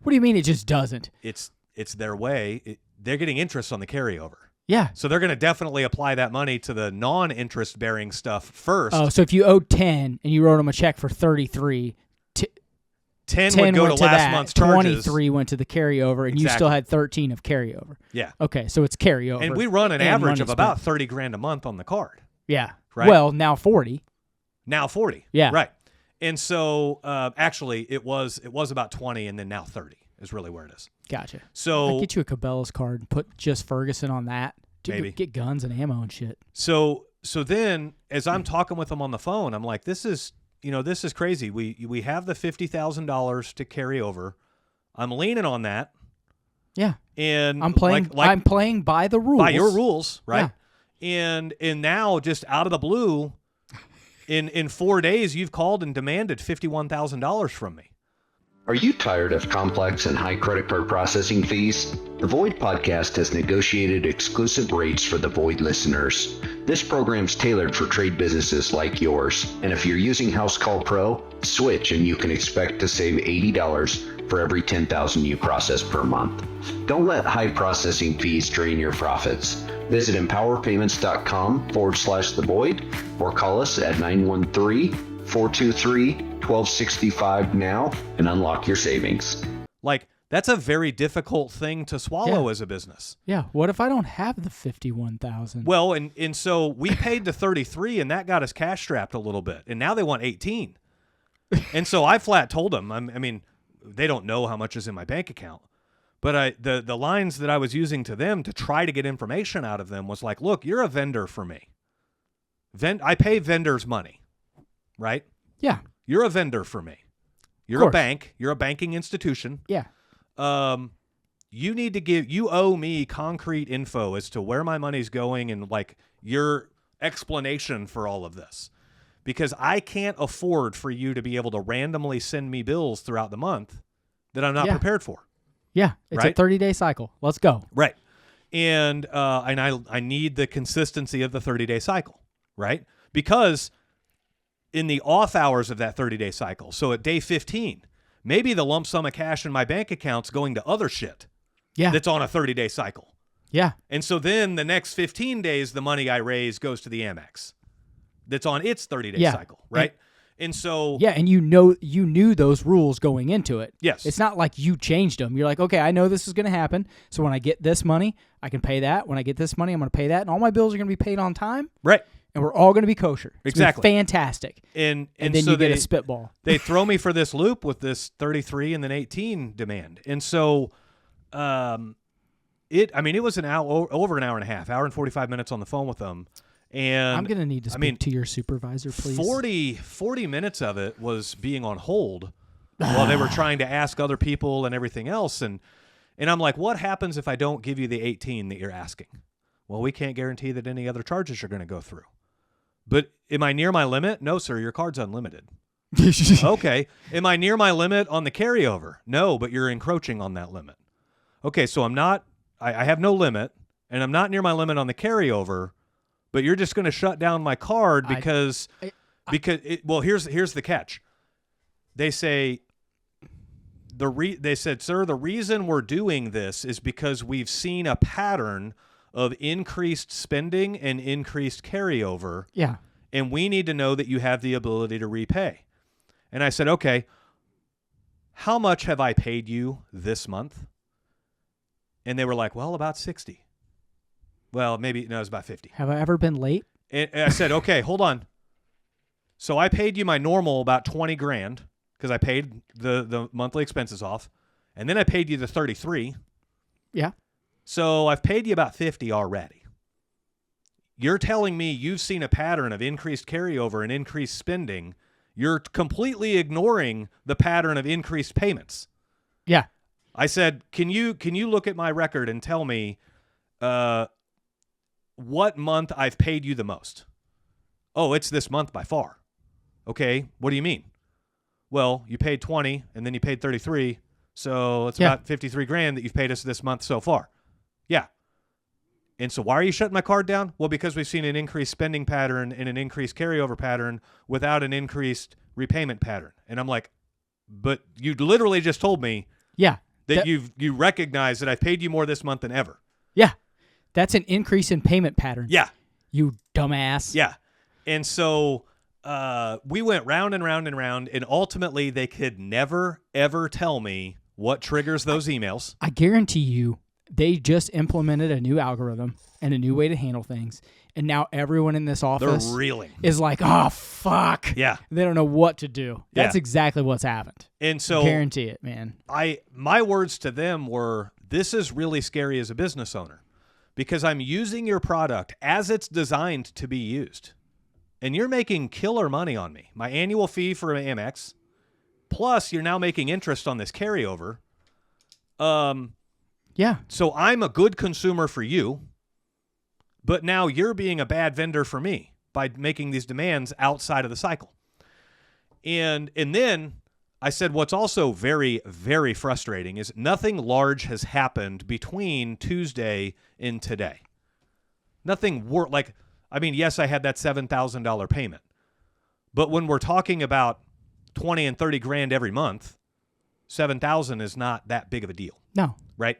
What do you mean it just doesn't? It's their way. They're getting interest on the carryover. Yeah. So they're going to definitely apply that money to the non-interest bearing stuff first. Oh, so if you owed 10 and you wrote them a check for 33, 10 would go to last month's charges. 23 went to the carryover, and you still had 13 of carryover. Yeah. Okay, so it's carryover. And we run an average of about $30,000 a month on the card. Yeah. Right? Well, now 40. Now 40. Yeah. Right. And so actually it was about 20 and then now 30 is really where it is. Gotcha. So I'll get you a Cabela's card and put just Ferguson on that. Maybe. Get guns and ammo and shit. So then as I'm talking with them on the phone, I'm like, this is crazy. We have the $50,000 to carry over. I'm leaning on that. Yeah. And I'm playing I'm playing by the rules. By your rules, right? Yeah. And now just out of the blue, in 4 days you've called and demanded $51,000 from me. Are you tired of complex and high credit card processing fees? The Void Podcast has negotiated exclusive rates for the Void listeners. This program's tailored for trade businesses like yours. And if you're using House Call Pro, switch and you can expect to save $80 for every 10,000 you process per month. Don't let high processing fees drain your profits. Visit empowerpayments.com/the void or call us at 913-423-1265 now and unlock your savings. That's a very difficult thing to swallow as a business. Yeah. What if I don't have the 51,000? Well, and so we paid the 33 and that got us cash strapped a little bit. And now they want 18. And so I flat told them, I mean, they don't know how much is in my bank account. But the lines that I was using to them to try to get information out of them was like, look, you're a vendor for me. I pay vendors money, right? Yeah. You're a vendor for me. You're a bank. You're a banking institution. Yeah. You owe me concrete info as to where my money's going and your explanation for all of this, because I can't afford for you to be able to randomly send me bills throughout the month that I'm not prepared for. Yeah, it's a 30-day cycle. Let's go. Right. And I need the consistency of the 30-day cycle, right? Because in the off hours of that 30-day cycle, so at day 15, maybe the lump sum of cash in my bank account's going to other shit that's on a 30-day cycle. Yeah. And so then the next 15 days, the money I raise goes to the Amex that's on its 30-day cycle, right? And so... Yeah, and you knew those rules going into it. Yes. It's not like you changed them. You're like, okay, I know this is going to happen, so when I get this money, I can pay that. When I get this money, I'm going to pay that, and all my bills are going to be paid on time. Right. And we're all going to be kosher. It's exactly. Fantastic. And then so you get a spitball. They throw me for this loop with this 33 and then 18 demand. And so... it was an hour, over an hour and a half, hour and 45 minutes on the phone with them. And I'm going to need to speak to your supervisor, please. 40 minutes of it was being on hold while they were trying to ask other people and everything else. And I'm like, what happens if I don't give you the 18 that you're asking? Well, we can't guarantee that any other charges are going to go through. But am I near my limit? No, sir, your card's unlimited. Okay. Am I near my limit on the carryover? No, but you're encroaching on that limit. Okay, so I have no limit, and I'm not near my limit on the carryover, but you're just going to shut down my card because here's the catch. They say they said, sir, the reason we're doing this is because we've seen a pattern of increased spending and increased carryover. Yeah. And we need to know that you have the ability to repay. And I said, okay, how much have I paid you this month? And they were like, well, about 60. Well, maybe, no, it was about 50. Have I ever been late? And I said, okay, hold on. So I paid you my normal about 20 grand because I paid the monthly expenses off. And then I paid you the 33. Yeah. So I've paid you about 50 already. You're telling me you've seen a pattern of increased carryover and increased spending. You're completely ignoring the pattern of increased payments. Yeah. I said, can you look at my record and tell me what month I've paid you the most? Oh, it's this month by far. Okay, what do you mean? Well, you paid 20 and then you paid 33, so it's about 53 grand that you've paid us this month so far. Yeah. And so why are you shutting my card down? Well, because we've seen an increased spending pattern and an increased carryover pattern without an increased repayment pattern. And I'm like, but you literally just told me that you recognize that I've paid you more this month than ever. Yeah. That's an increase in payment pattern. Yeah. You dumbass. Yeah. And so we went round and round and round, and ultimately they could never, ever tell me what triggers those emails. I guarantee you they just implemented a new algorithm and a new way to handle things, and now everyone in this office is like, oh, fuck. Yeah. They don't know what to do. That's exactly what's happened. And so guarantee it, man. My words to them were, this is really scary as a business owner because I'm using your product as it's designed to be used. And you're making killer money on me. My annual fee for Amex, plus you're now making interest on this carryover. Yeah. So I'm a good consumer for you, but now you're being a bad vendor for me by making these demands outside of the cycle. And then I said what's also very, very frustrating is nothing large has happened between Tuesday and today. Nothing yes, I had that $7,000 payment. But when we're talking about 20 and 30 grand every month, 7,000 is not that big of a deal. No. Right?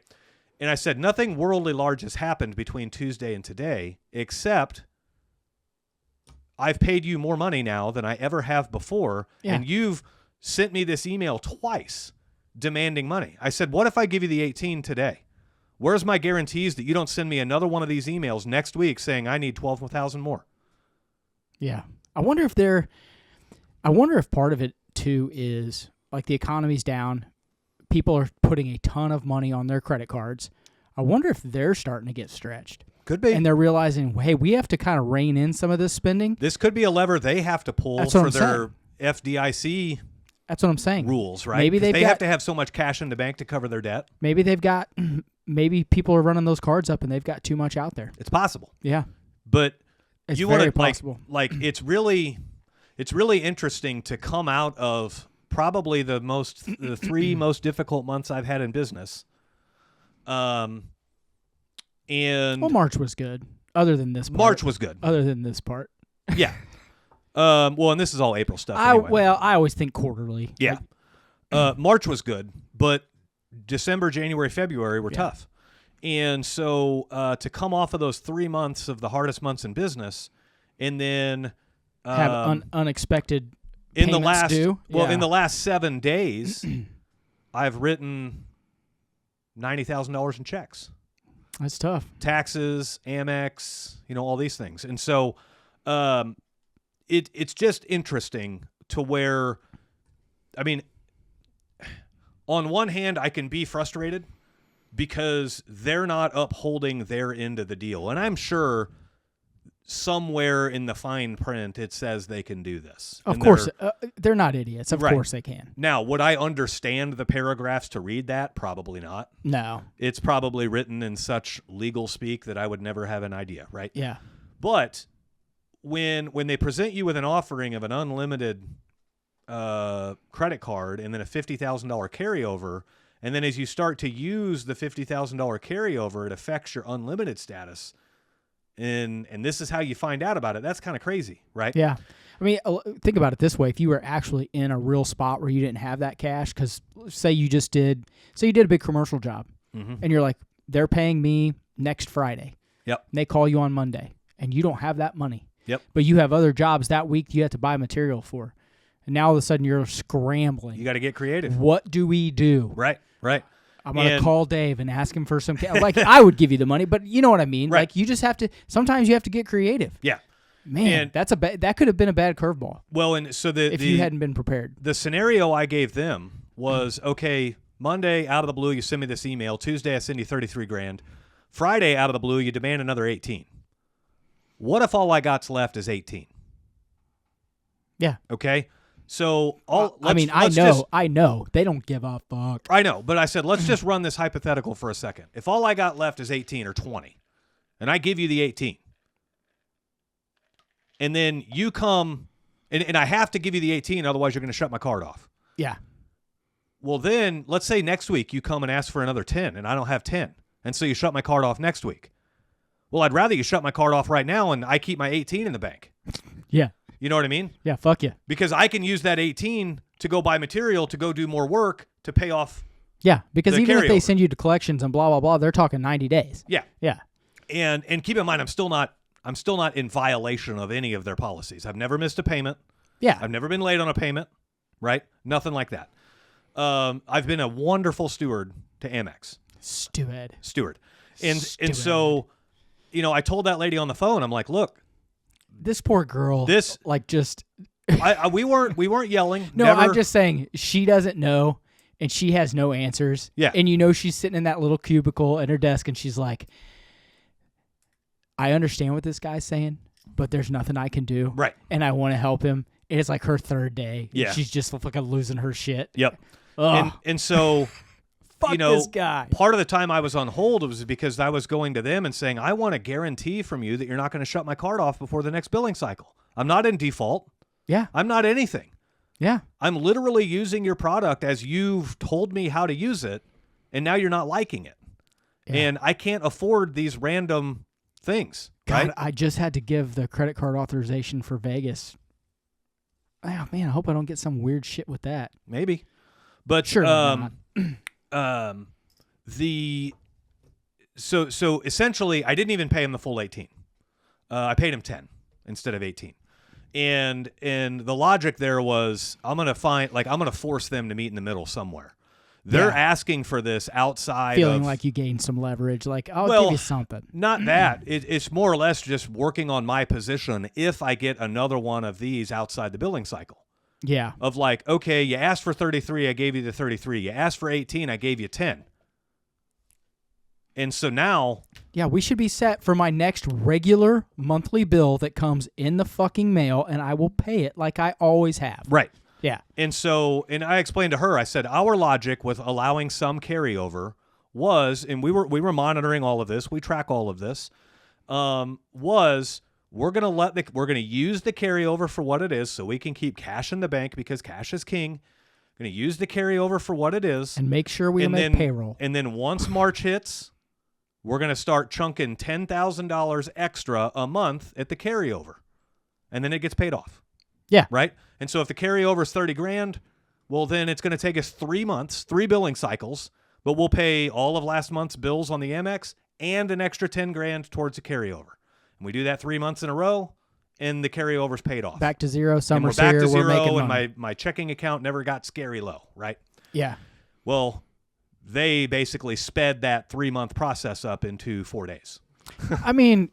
And I said, nothing worldly large has happened between Tuesday and today, except I've paid you more money now than I ever have before. Yeah. And you've sent me this email twice demanding money. I said, what if I give you the 18 today? Where's my guarantees that you don't send me another one of these emails next week saying I need 12,000 more? Yeah. I wonder if part of it too is like the economy's down. People are putting a ton of money on their credit cards. I wonder if they're starting to get stretched. Could be. And they're realizing, hey, we have to kind of rein in some of this spending. This could be a lever they have to pull for their FDIC. That's what I'm saying. Rules, right? Maybe they have to have so much cash in the bank to cover their debt. Maybe people are running those cards up and they've got too much out there. It's possible. Yeah. But It's you very want to possible. like it's really interesting to come out of probably the 3 most difficult months I've had in business. And March was good. Other than this part. March was good. Other than this part. Yeah. Well, and this is all April stuff. Anyway. I always think quarterly. Yeah. March was good, but December, January, February were tough. And so to come off of those 3 months of the hardest months in business, and then have unexpected in the last due. in the last 7 days, I've written $90,000 in checks. That's tough. Taxes, Amex, all these things, and so it's just interesting to where, I mean, on one hand, I can be frustrated because they're not upholding their end of the deal. And I'm sure somewhere in the fine print it says they can do this. Of course. They're not idiots. Of course they can. Now, would I understand the paragraphs to read that? Probably not. No. It's probably written in such legal speak that I would never have an idea, right? Yeah. But when they present you with an offering of an unlimited credit card and then a $50,000 carryover, and then as you start to use the $50,000 carryover, it affects your unlimited status. And this is how you find out about it. That's kind of crazy, right? Yeah. I mean, think about it this way. If you were actually in a real spot where you didn't have that cash, because say you did a big commercial job, and you're like, they're paying me next Friday. Yep. And they call you on Monday, and you don't have that money. Yep. But you have other jobs that week you have to buy material for. And now all of a sudden you're scrambling. You got to get creative. What do we do? Right. I'm going to call Dave and ask him for some like, I would give you the money, but you know what I mean? Right. Like, you just have to, sometimes you have to get creative. Yeah. Man, that could have been a bad curveball. Well, and so if you hadn't been prepared. The scenario I gave them was, okay, Monday, out of the blue, you send me this email. Tuesday, I send you $33,000. Friday, out of the blue, you demand another 18. What if all I got's left is 18? Yeah. Okay. So I know they don't give a fuck. I know, but I said let's just run this hypothetical for a second. If all I got left is 18 or 20, and I give you the 18, and then you come, and I have to give you the 18, otherwise you're going to shut my card off. Yeah. Well, then let's say next week you come and ask for another 10, and I don't have 10, and so you shut my card off next week. Well, I'd rather you shut my card off right now, and I keep my 18 in the bank. Yeah. You know what I mean? Yeah, fuck you. Because I can use that 18 to go buy material, to go do more work, to pay off. Yeah, because even carryover. if they send you to collections and blah blah blah, they're talking 90 days. Yeah. Yeah. And keep in mind, I'm still not in violation of any of their policies. I've never missed a payment. Yeah. I've never been late on a payment, right? Nothing like that. I've been a wonderful steward to Amex. Steward. And so, I told that lady on the phone, I'm like, look, this poor girl. We weren't yelling. No, never. I'm just saying she doesn't know, and she has no answers. Yeah. And she's sitting in that little cubicle at her desk, and she's like, I understand what this guy's saying, but there's nothing I can do. Right. And I want to help him. And it's like her third day. Yeah. She's just fucking losing her shit. Yep. Ugh. And so Fuck this guy. Part of the time I was on hold was because I was going to them and saying, I want a guarantee from you that you're not going to shut my card off before the next billing cycle. I'm not in default. Yeah. I'm not anything. Yeah. I'm literally using your product as you've told me how to use it, and now you're not liking it. Yeah. And I can't afford these random things. God, right? I just had to give the credit card authorization for Vegas. Oh, man, I hope I don't get some weird shit with that. Maybe. But sure not. So essentially I didn't even pay him the full 18. I paid him 10 instead of 18. And the logic there was I'm going to force them to meet in the middle somewhere. They're asking for this outside feeling of, like you gained some leverage, like I'll give you something. Not that. It's more or less just working on my position if I get another one of these outside the billing cycle. Yeah. Of like, okay, you asked for 33, I gave you the 33. You asked for 18, I gave you 10. And so now... Yeah, we should be set for my next regular monthly bill that comes in the fucking mail, and I will pay it like I always have. Right. Yeah. And I explained to her, I said, our logic with allowing some carryover was, and we were monitoring all of this, we track all of this, was we're gonna use the carryover for what it is, so we can keep cash in the bank because cash is king. We're gonna use the carryover for what it is, and make sure we make payroll. And then once March hits, we're gonna start chunking $10,000 extra a month at the carryover, and then it gets paid off. Yeah. Right. And so if the carryover is $30,000, well, then it's going to take us 3 months, 3 billing cycles, but we'll pay all of last month's bills on the Amex and an extra $10,000 towards the carryover. And we do that 3 months in a row, and the carryover's paid off. Back to zero. And we're back to zero, and my checking account never got scary low, right? Yeah. Well, they basically sped that 3-month process up into 4 days. I mean,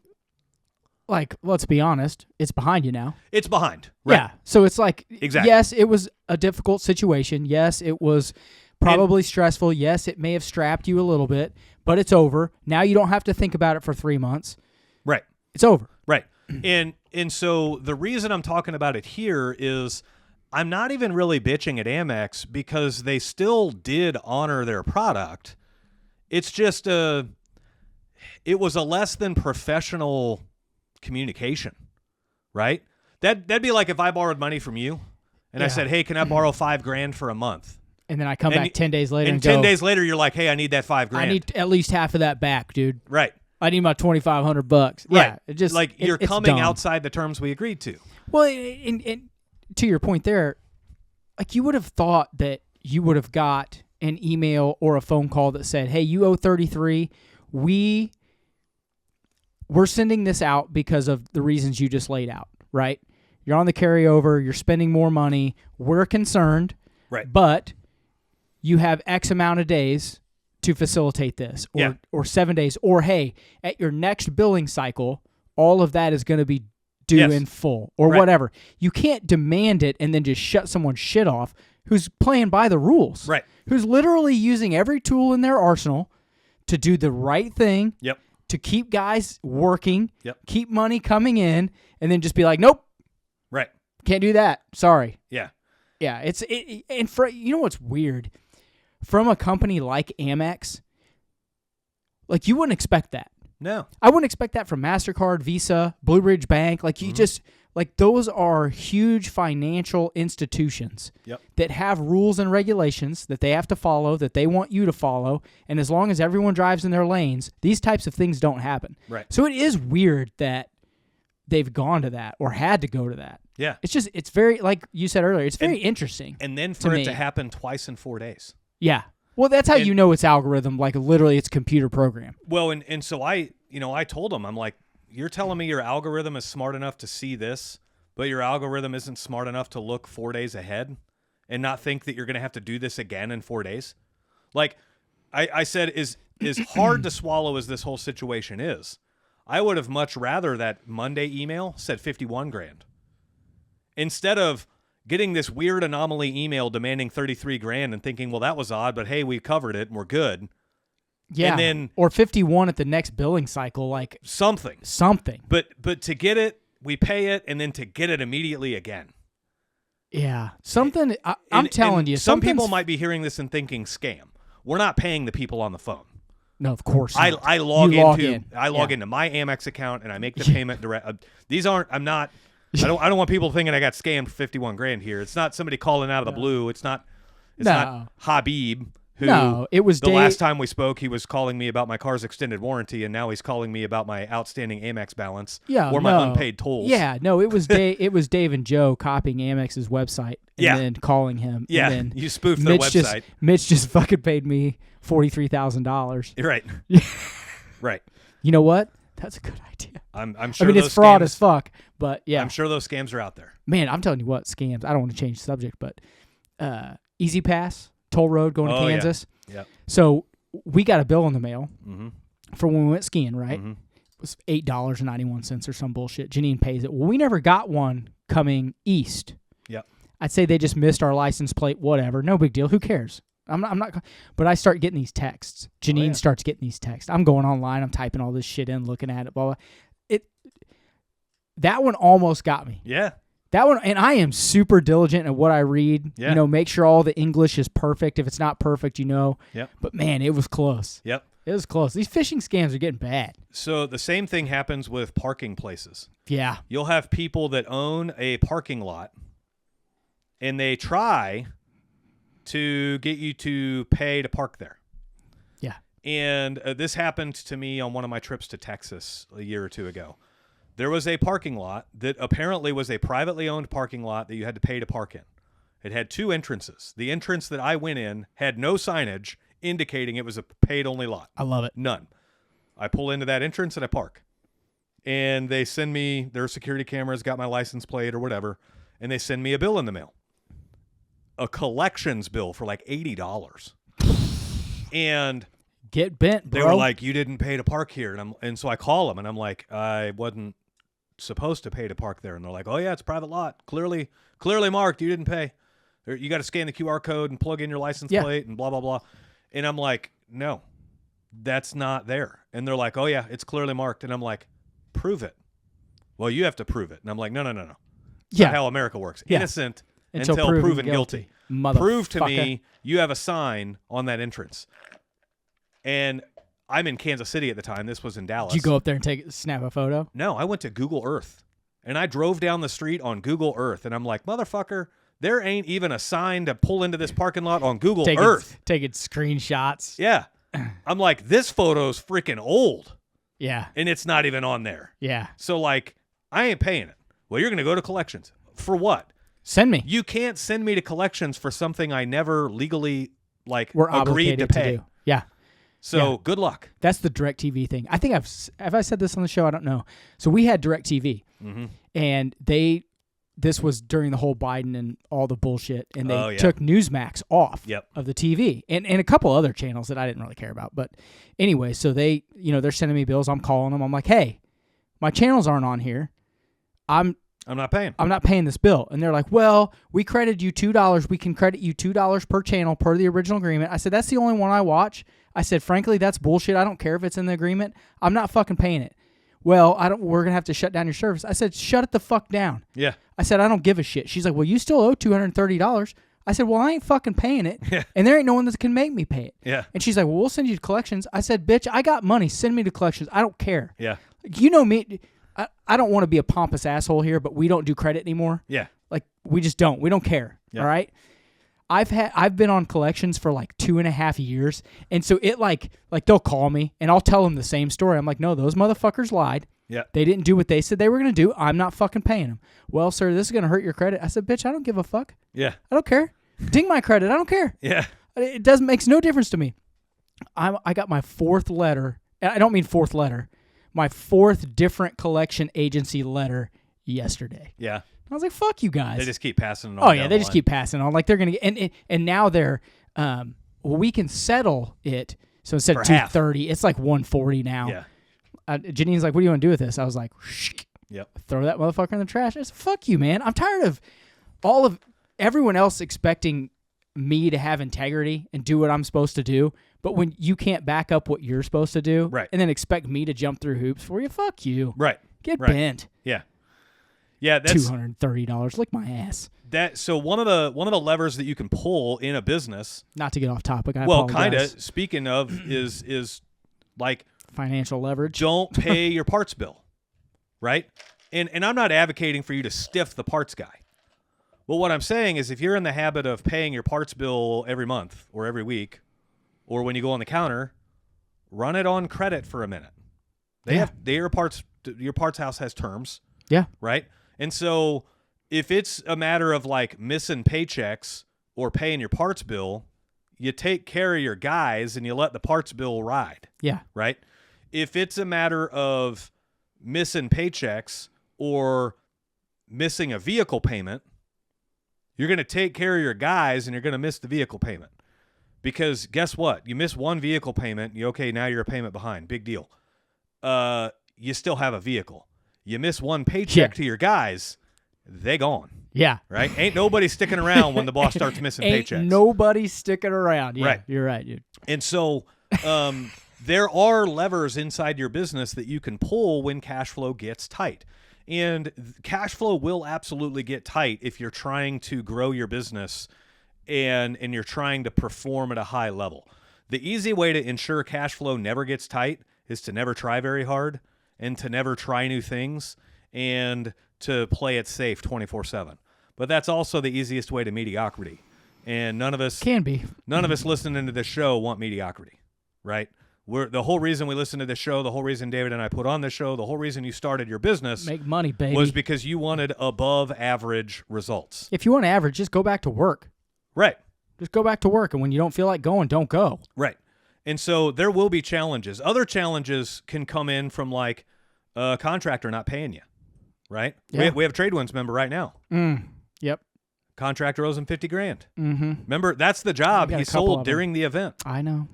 like, let's be honest, it's behind you now. It's behind. Right? Yeah. So it's like, exactly. Yes, it was a difficult situation. Yes, it was probably stressful. Yes, it may have strapped you a little bit, but it's over. Now you don't have to think about it for 3 months. Right. It's over. Right. And so the reason I'm talking about it here is I'm not even really bitching at Amex because they still did honor their product. It's just it was a less than professional communication, right? That'd be like if I borrowed money from you and I said, hey, can I borrow $5,000 for a month? And then I come back 10 days later and 10 days later, you're like, hey, I need that $5,000. I need at least half of that back, dude. Right. I need my $2,500. Right. Yeah. It just like you're it's coming dumb. outside the terms we agreed to. Well, and to your point there, like you would have thought that you would have got an email or a phone call that said, hey, you owe 33. We're sending this out because of the reasons you just laid out, right? You're on the carryover. You're spending more money. We're concerned. Right. But you have X amount of days to facilitate this or 7 days. Or, hey, at your next billing cycle, all of that is going to be due in full or whatever. You can't demand it and then just shut someone's shit off who's playing by the rules. Right. Who's literally using every tool in their arsenal to do the right thing. Yep. To keep guys working, Yep. keep money coming in, and then just be like, nope. Right. Can't do that. Sorry. Yeah. Yeah. And for you know what's weird? From a company like Amex, like you wouldn't expect that. No. I wouldn't expect that from MasterCard, Visa, Blue Ridge Bank. Like you just like those are huge financial institutions that have rules and regulations that they have to follow, that they want you to follow. And as long as everyone drives in their lanes, these types of things don't happen. Right. So it is weird that they've gone to that or had to go to that. Yeah. It's very, like you said earlier, it's very interesting. And then for it to happen twice in 4 days. Yeah. Well, that's how you know it's algorithm, like literally it's computer program. Well, and so I told them, I'm like, you're telling me your algorithm is smart enough to see this, but your algorithm isn't smart enough to look 4 days ahead and not think that you're going to have to do this again in 4 days? Like I said, is hard to swallow as this whole situation is. I would have much rather that Monday email said $51,000 instead of getting this weird anomaly email demanding $33,000 and thinking, well, that was odd, but hey, we covered it and we're good. Yeah, and then, or 51 at the next billing cycle, like something. But to get it, we pay it, and then to get it immediately again. Yeah, something. I'm telling you, some people might be hearing this and thinking scam. We're not paying the people on the phone. No, of course not. I log into my Amex account and I make the payment direct. These aren't. I'm not. I don't want people thinking I got scammed for $51,000 here. It's not somebody calling out of the blue. It's not. It's not Habib. It was the last time we spoke. He was calling me about my car's extended warranty, and now he's calling me about my outstanding Amex balance or my unpaid tolls. Yeah, no, it was It was Dave and Joe copying Amex's website and then calling him. Yeah, and then you spoofed the website. Mitch just fucking paid me $43,000. Right. Right. You know what? That's a good idea. I'm sure. I mean, it's fraud as fuck, but yeah, I'm sure those scams are out there. Man, I'm telling you what, scams. I don't want to change the subject, but Easy Pass. Toll road going to Kansas. Yeah. So we got a bill in the mail for when we went skiing, right? It was $8.91 or some bullshit. Janine pays it. Well, we never got one coming east. Yeah. I'd say they just missed our license plate, whatever. No big deal. Who cares? I'm not. But I start getting these texts. Janine starts getting these texts. I'm going online. I'm typing all this shit in, looking at it, blah, blah. That one almost got me. Yeah. That one, and I am super diligent at what I read. Yeah. Make sure all the English is perfect. If it's not perfect, Yep. But man, it was close. Yep. It was close. These phishing scams are getting bad. So the same thing happens with parking places. Yeah. You'll have people that own a parking lot, and they try to get you to pay to park there. Yeah. And this happened to me on one of my trips to Texas a year or two ago. There was a parking lot that apparently was a privately owned parking lot that you had to pay to park in. It had 2 entrances. The entrance that I went in had no signage indicating it was a paid-only lot. I love it. None. I pull into that entrance and I park. And they send me, their security cameras got my license plate or whatever, and they send me a bill in the mail. A collections bill for like $80. And get bent, bro. they were like, you didn't pay to park here. And so I call them and I'm like, I wasn't supposed to pay to park there. And they're like, oh yeah, it's a private lot. Clearly marked. You didn't pay. You got to scan the QR code and plug in your license plate and blah, blah, blah. And I'm like, no, that's not there. And they're like, oh yeah, it's clearly marked. And I'm like, prove it. Well, you have to prove it. And I'm like, no. That's not how America works. Yeah. Innocent until proven guilty. Prove to me you have a sign on that entrance. And I'm in Kansas City at the time. This was in Dallas. Did you go up there and snap a photo? No, I went to Google Earth. And I drove down the street on Google Earth. And I'm like, motherfucker, there ain't even a sign to pull into this parking lot on Google Earth. Taking screenshots. Yeah. I'm like, this photo's freaking old. Yeah. And it's not even on there. Yeah. So, like, I ain't paying it. Well, you're going to go to collections. For what? Send me. You can't send me to collections for something I never legally, We're agreed to pay. do. Yeah. So, good luck. That's the DirecTV thing. I think have I said this on the show? I don't know. So we had DirecTV, and this was during the whole Biden and all the bullshit, and they took Newsmax off of the TV and a couple other channels that I didn't really care about. But anyway, so they, they're sending me bills. I'm calling them. I'm like, hey, my channels aren't on here. I'm not paying. I'm not paying this bill. And they're like, well, we credited you $2. We can credit you $2 per channel per the original agreement. I said, that's the only one I watch. I said, frankly, that's bullshit. I don't care if it's in the agreement. I'm not fucking paying it. Well, we're going to have to shut down your service. I said, shut it the fuck down. Yeah. I said, I don't give a shit. She's like, well, you still owe $230. I said, well, I ain't fucking paying it. Yeah. And there ain't no one that can make me pay it. Yeah. And she's like, well, we'll send you to collections. I said, bitch, I got money. Send me to collections. I don't care. Yeah. You know me. I don't want to be a pompous asshole here, but we don't do credit anymore. Yeah. We just don't. We don't care. Yeah. All right. I've been on collections for 2.5 years. And so it they'll call me and I'll tell them the same story. I'm like, no, those motherfuckers lied. Yeah. They didn't do what they said they were going to do. I'm not fucking paying them. Well, sir, this is going to hurt your credit. I said, bitch, I don't give a fuck. Yeah. I don't care. Ding my credit. I don't care. Yeah. It makes no difference to me. I got my 4th letter. And I don't mean 4th letter. My 4th different collection agency letter yesterday. Yeah. I was like, fuck you guys. They just keep passing it on. Oh, yeah, they just keep passing on. They're going to get, and now they're, we can settle it. So instead of $230, it's $140 now. Yeah. Janine's like, what do you want to do with this? I was like, shh. Yep. Throw that motherfucker in the trash. I said, fuck you, man. I'm tired of everyone else expecting me to have integrity and do what I'm supposed to do. But when you can't back up what you're supposed to do, right, and then expect me to jump through hoops for you, fuck you. Right. Get bent. Yeah. Yeah, that's $230. Lick my ass. So one of the levers that you can pull in a business. Not to get off topic. Kind of. Speaking of, is financial leverage. Don't pay your parts bill, right? And I'm not advocating for you to stiff the parts guy. Well, what I'm saying is if you're in the habit of paying your parts bill every month or every week, or when you go on the counter, run it on credit for a minute. Your parts house has terms. Yeah. Right? And so if it's a matter of missing paychecks or paying your parts bill, you take care of your guys and you let the parts bill ride. Yeah. Right? If it's a matter of missing paychecks or missing a vehicle payment, you're going to take care of your guys and you're going to miss the vehicle payment. Because guess what? You miss one vehicle payment, now you're a payment behind. Big deal. You still have a vehicle. You miss one paycheck to your guys, they gone. Yeah. Right? Ain't nobody sticking around when the boss starts missing paychecks. Ain't nobody sticking around. Yeah, right. You're right, dude. And so there are levers inside your business that you can pull when cash flow gets tight. And cash flow will absolutely get tight if you're trying to grow your business and you're trying to perform at a high level. The easy way to ensure cash flow never gets tight is to never try very hard and to never try new things and to play it safe 24/7. But that's also the easiest way to mediocrity. And none of us listening to this show want mediocrity, right? The whole reason we listen to this show, the whole reason David and I put on this show, the whole reason you started your business, make money, baby, was because you wanted above average results. If you want average, just go back to work. Right. Just go back to work, and when you don't feel like going, don't go. Right. And so there will be challenges. Other challenges can come in from like a contractor not paying you, right? Yeah. We have a TradeWinds member right now. Yep. Contractor owes him $50,000. Mm-hmm. Remember, that's the job he sold during the event. I know.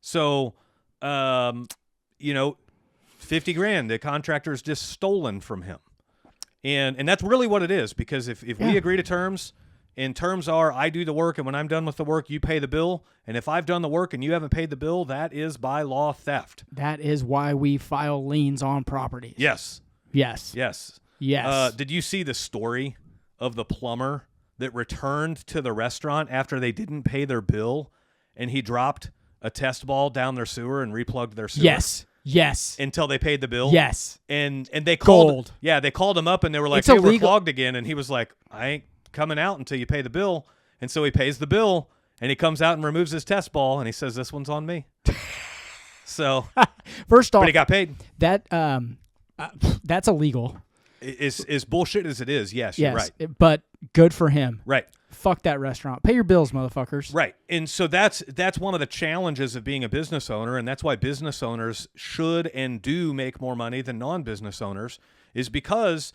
So, $50,000, the contractor's just stolen from him. And that's really what it is, because if we agree to terms, and terms are I do the work, and when I'm done with the work, you pay the bill. And if I've done the work and you haven't paid the bill, that is by law theft. That is why we file liens on properties. Yes. Yes. Yes. Yes. Did you see the story of the plumber that returned to the restaurant after they didn't pay their bill, and he dropped a test ball down their sewer and replugged their sewer? Yes. Until they paid the bill? Yes. And they called Gold. Yeah, they called him up and they were like, It's hey, illegal. we're clogged again. And he was like, I ain't coming out until you pay the bill. And so he pays the bill, and he comes out and removes his test ball, and he says, this one's on me. So first off, but he got paid. That that's illegal. As bullshit as it is, yes, you're right. But good for him. Right. Fuck that restaurant. Pay your bills, motherfuckers. Right. And so that's one of the challenges of being a business owner, and that's why business owners should and do make more money than non-business owners, is because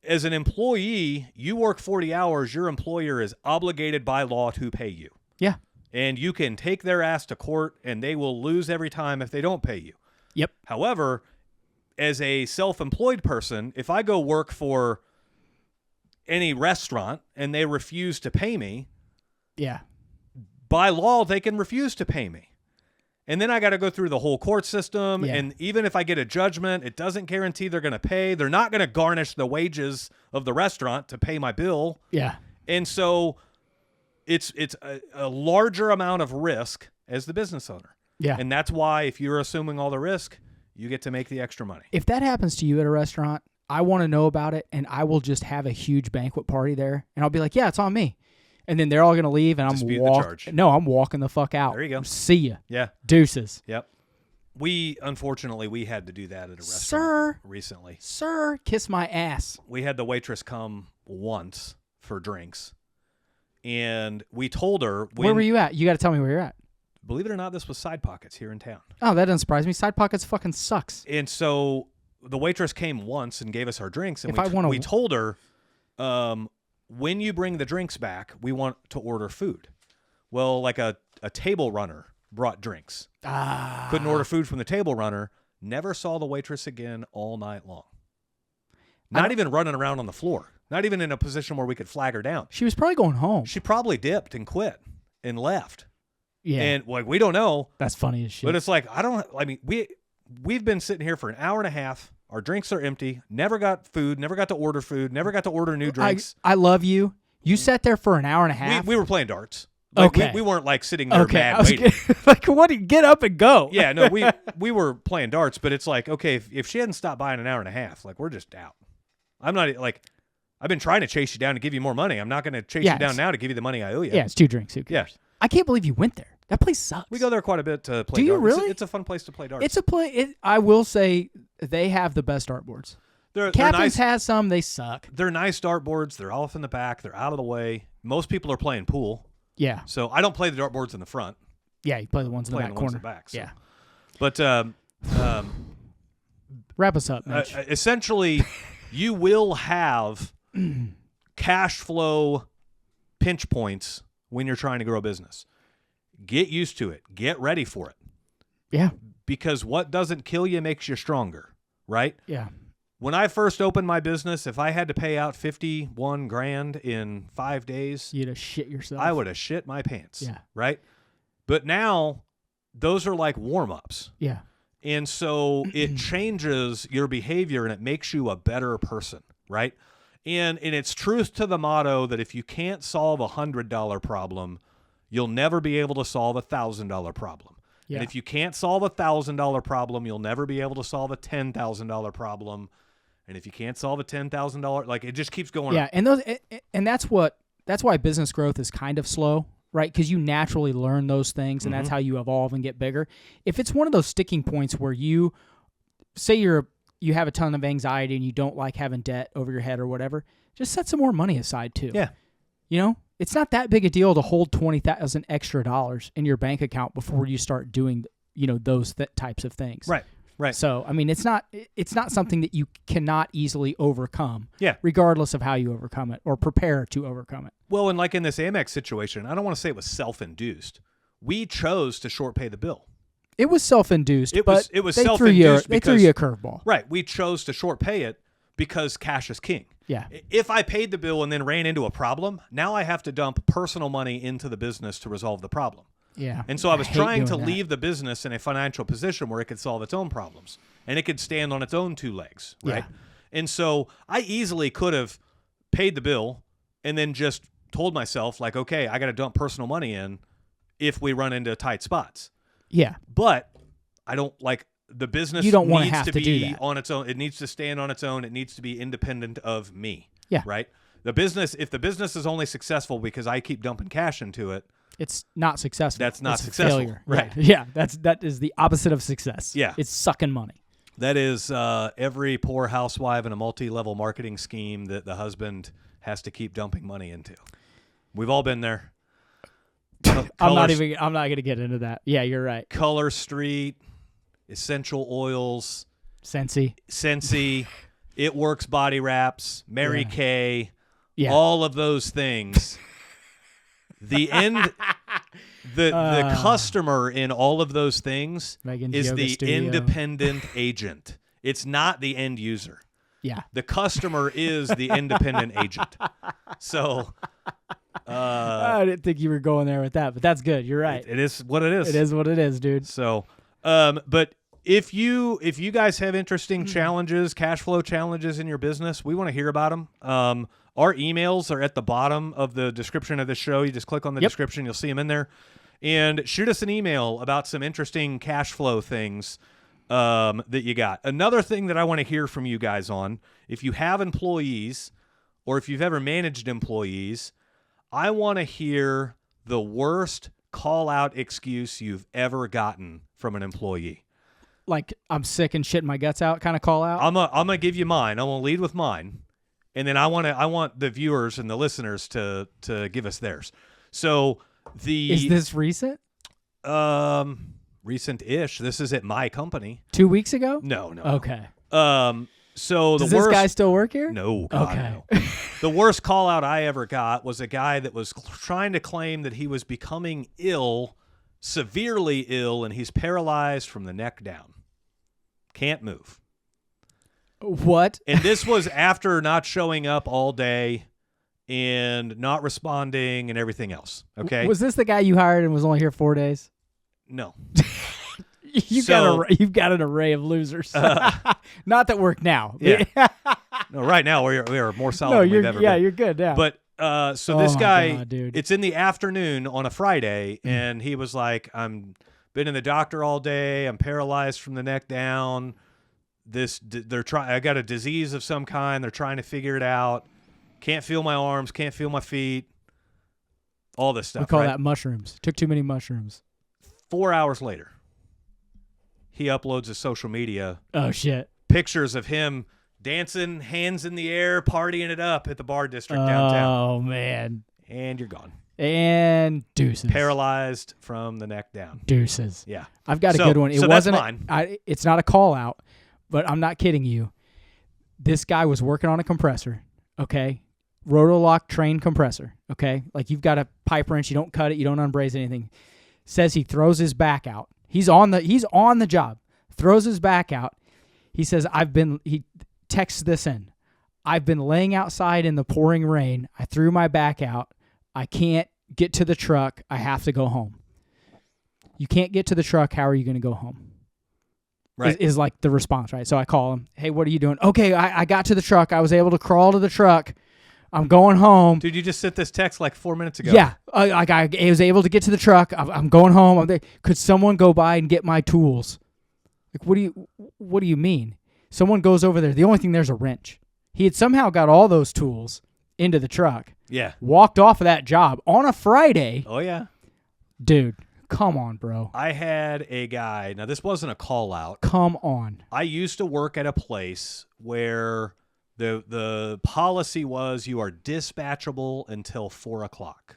as an employee, you work 40 hours, your employer is obligated by law to pay you. Yeah. And you can take their ass to court, and they will lose every time if they don't pay you. Yep. However, as a self-employed person, if I go work for any restaurant and they refuse to pay me, by law, they can refuse to pay me. And then I got to go through the whole court system. Yeah. And even if I get a judgment, it doesn't guarantee they're going to pay. They're not going to garnish the wages of the restaurant to pay my bill. Yeah. And so it's a larger amount of risk as the business owner. Yeah. And that's why if you're assuming all the risk, you get to make the extra money. If that happens to you at a restaurant, I want to know about it, and I will just have a huge banquet party there, and I'll be like, yeah, it's on me. And then they're all going to leave, and I'm walking the fuck out. There you go. See ya. Yeah. Deuces. Yep. Unfortunately, we had to do that at a restaurant recently. Sir, kiss my ass. We had the waitress come once for drinks, and we told her. Where were you at? You got to tell me where you're at. Believe it or not, this was Side Pockets here in town. Oh, that doesn't surprise me. Side Pockets fucking sucks. And so the waitress came once and gave us our drinks, and we told her, when you bring the drinks back, we want to order food. Well, like a table runner brought drinks. Couldn't order food from the table runner. Never saw the waitress again all night long. Not even running around on the floor. Not even in a position where we could flag her down. She was probably going home. She probably dipped and quit and left. Yeah. And we don't know. That's funny as shit. But it's like, we've been sitting here for an hour and a half. Our drinks are empty. Never got food. Never got to order food. Never got to order new drinks. I love you. You sat there for an hour and a half. We were playing darts. Okay. We weren't like sitting there mad waiting. Get up and go. Yeah, no, we were playing darts, but it's like, okay, if she hadn't stopped by in an hour and a half, like, we're just out. I'm not, like, I've been trying to chase you down to give you more money. I'm not going to chase you down now to give you the money I owe you. Yeah, it's 2 drinks. Who cares? Yeah. I can't believe you went there. That place sucks. We go there quite a bit to play darts. Do you really? It's a fun place to play darts. It's a play. I will say they have the best dartboards. Captain's has some. They suck. They're nice dartboards. They're off in the back. They're out of the way. Most people are playing pool. Yeah. So I don't play the dartboards in the front. Yeah, you play the ones in the back corner. Ones in the back, so. Yeah. But wrap us up, Mitch. Essentially, you will have cash flow pinch points when you're trying to grow a business. Get used to it. Get ready for it. Yeah. Because what doesn't kill you makes you stronger, right? Yeah. When I first opened my business, if I had to pay out $51,000 in 5 days, you'd have shit yourself. I would have shit my pants. Yeah. Right? But now, those are like warm-ups. Yeah. And so it changes your behavior and it makes you a better person, right? And it's truth to the motto that if you can't solve a $100 problem, you'll never be able to solve a $1,000 problem. Yeah. And if you can't solve a $1,000 problem, you'll never be able to solve a $10,000 problem. And if you can't solve a $10,000, like it just keeps going up. And that's why business growth is kind of slow, right? Because you naturally learn those things, and that's how you evolve and get bigger. If it's one of those sticking points where you say you have a ton of anxiety and you don't like having debt over your head or whatever, just set some more money aside too. Yeah. You know, it's not that big a deal to hold $20,000 extra in your bank account before you start doing, those types of things. Right. Right. So, I mean, it's not something that you cannot easily overcome. Yeah. Regardless of how you overcome it or prepare to overcome it. Well, and like in this Amex situation, I don't want to say it was self-induced. We chose to short pay the bill. It was self-induced, It but was they self-induced they threw you a curveball. Right. We chose to short pay it because cash is king. Yeah. If I paid the bill and then ran into a problem, now I have to dump personal money into the business to resolve the problem. Yeah. And so I was hate trying to doing that. leave the business in a financial position where it could solve its own problems and it could stand on its own two legs, right? Yeah. And so I easily could have paid the bill and then just told myself, like, okay, I got to dump personal money in if we run into tight spots. Yeah. But I don't like the business. You don't want needs have to be do that. on its own. It needs to stand on its own. It needs to be independent of me. Yeah. Right. The business, if the business is only successful because I keep dumping cash into it, it's not successful. That's not it's successful. Failure. Right. Yeah. That is the opposite of success. Yeah. It's sucking money. that is every poor housewife in a multi-level marketing scheme that the husband has to keep dumping money into. We've all been there. I'm not going to get into that. Yeah, you're right. Color Street, Essential Oils, Scentsy. It Works Body Wraps, Mary Kay, Yeah. all of those things. The customer in all of those things Megan's is Yoga the Studio. independent agent. It's not the end user. Yeah. The customer is the independent agent. So I didn't think you were going there with that, but that's good. You're right. it is what it is. It is what it is, dude. So, but if you guys have interesting challenges, cash flow challenges in your business, we want to hear about them. Our emails are at the bottom of the description of the show. You just click on the description, you'll see them in there, and shoot us an email about some interesting cash flow things that you got. Another thing that I want to hear from you guys on, if you have employees or if you've ever managed employees, I want to hear the worst call-out excuse you've ever gotten from an employee. Like, I'm sick and shitting my guts out kind of call out? I'm gonna give you mine. I'm gonna lead with mine, and then I want the viewers and the listeners to give us theirs. So Is this recent? Recent-ish. This is at my company. 2 weeks ago? No. Okay. So Does the worst this guy still work here? No, God, Okay. no. The worst call out I ever got was a guy that was trying to claim that he was becoming ill, severely ill, and he's paralyzed from the neck down. Can't move. What? And this was after not showing up all day and not responding and everything else. Okay. Was this the guy you hired and was only here 4 days? No. You've got an array of losers. Not that work now. Yeah. No, right now we are more solid than we've ever been. Yeah, you're good now. But this guy, God, dude. it's in the afternoon on a Friday, and he was like, "I'm been in the doctor all day. I'm paralyzed from the neck down. I got a disease of some kind. They're trying to figure it out. Can't feel my arms. Can't feel my feet. All this stuff. We call right? that mushrooms. Took too many mushrooms. 4 hours later, he uploads to social media. Oh shit! Pictures of him dancing, hands in the air, partying it up at the bar district downtown. Oh man! And you're gone. And deuces. Paralyzed from the neck down. Deuces. Yeah. I've got a good one. It wasn't that's mine. It's not a call out, but I'm not kidding you. This guy was working on a compressor, okay? Rotolock train compressor, okay? Like you've got a pipe wrench, you don't cut it, you don't unbraze anything. Says he throws his back out. He's on the job. Throws his back out. He says, he texts this in. I've been laying outside in the pouring rain. I threw my back out. I can't get to the truck. I have to go home. You can't get to the truck. How are you going to go home? Right. Is like the response, right? So I call him. Hey, what are you doing? Okay, I got to the truck. I was able to crawl to the truck. I'm going home. Dude, you just sent this text like 4 minutes ago. Yeah, I was able to get to the truck. I'm going home. Could someone go by and get my tools? Like, what do you mean? Someone goes over there. The only thing there's a wrench. He had somehow got all those tools into the truck. Yeah. Walked off of that job on a Friday. Oh, yeah. Dude, come on, bro. I had a guy. Now, this wasn't a call out. Come on. I used to work at a place where the policy was you are dispatchable until 4 o'clock.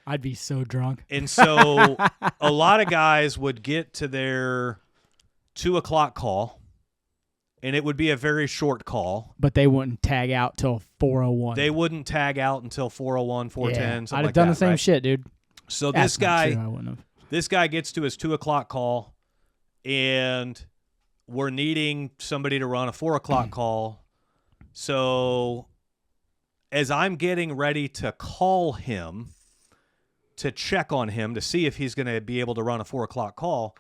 I'd be so drunk. And so a lot of guys would get to their 2 o'clock call, and it would be a very short call. But they wouldn't tag out till 4:01. They wouldn't tag out until 4:01, 4:10, yeah, something I'd have like done that, the same right? shit, dude. So That's not true, I wouldn't have. This guy gets to his 2 o'clock call, and we're needing somebody to run a 4 o'clock call. So as I'm getting ready to call him to check on him to see if he's going to be able to run a 4 o'clock call,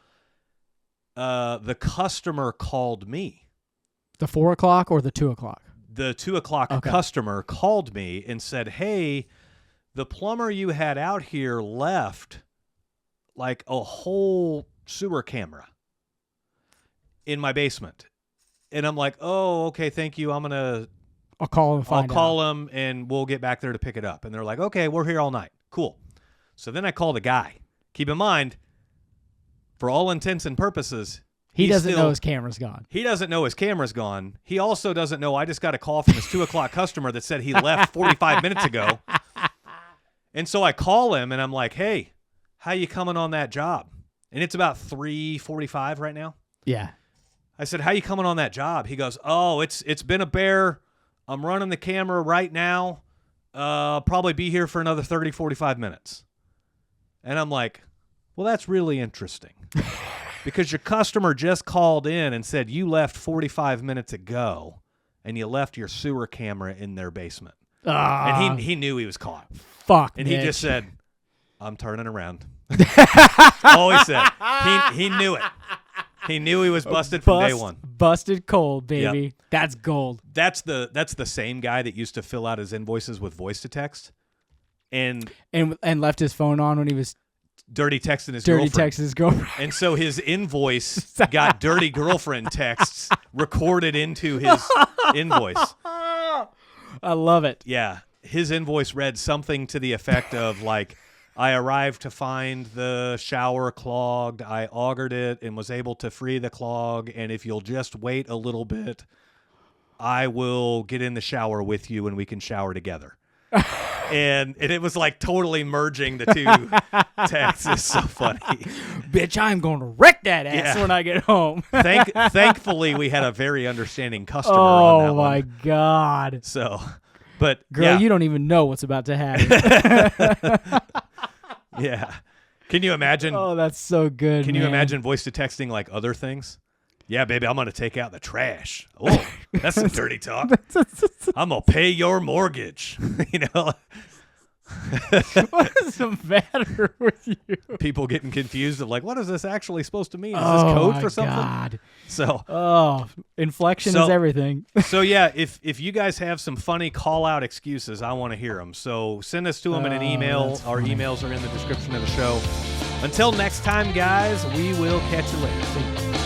the customer called me. The 4 o'clock or the 2 o'clock? The 2 o'clock customer called me and said, hey, the plumber you had out here left like a whole sewer camera in my basement. And I'm like, oh, okay, thank you. I'll call him and find out. I'll call him and we'll get back there to pick it up. And they're like, okay, we're here all night. Cool. So then I call the guy. Keep in mind, for all intents and purposes, he doesn't know his camera's gone. He doesn't know his camera's gone. He also doesn't know I just got a call from his 2 o'clock customer that said he left 45 minutes ago. And so I call him and I'm like, hey, how you coming on that job? And it's about 3:45 right now. Yeah. I said, how you coming on that job? He goes, oh, it's been a bear. I'm running the camera right now. I'll probably be here for another 30, 45 minutes. And I'm like, well, that's really interesting. Because your customer just called in and said you left 45 minutes ago and you left your sewer camera in their basement. And he knew he was caught. Fuck, And Mitch. he just said, I'm turning around. All he said. He knew it. He knew he was busted from day one. Busted cold, baby. Yep. That's gold. That's the same guy that used to fill out his invoices with voice to text, and left his phone on when he was dirty texting his dirty girlfriend. texting his girlfriend. And so his invoice got dirty girlfriend texts recorded into his invoice. I love it. Yeah, his invoice read something to the effect of like, I arrived to find the shower clogged. I augered it and was able to free the clog. And if you'll just wait a little bit, I will get in the shower with you and we can shower together. and it was like totally merging the two texts. It's so funny. Bitch, I'm going to wreck that ass when I get home. Thankfully, we had a very understanding customer on that one. Oh, my God. So, but girl, you don't even know what's about to happen. Yeah. Can you imagine? Oh, that's so good. Can you imagine voice to texting like other things? Yeah, baby, I'm going to take out the trash. Oh, that's some dirty talk. I'm going to pay your mortgage. You know? What is the matter with you? People getting confused of like, what is this actually supposed to mean? Is this code for something? God. So, inflection is everything. So yeah, if you guys have some funny call out excuses, I want to hear them. So send us to them in an email. Our emails are in the description of the show. Until next time, guys, we will catch you later. See you.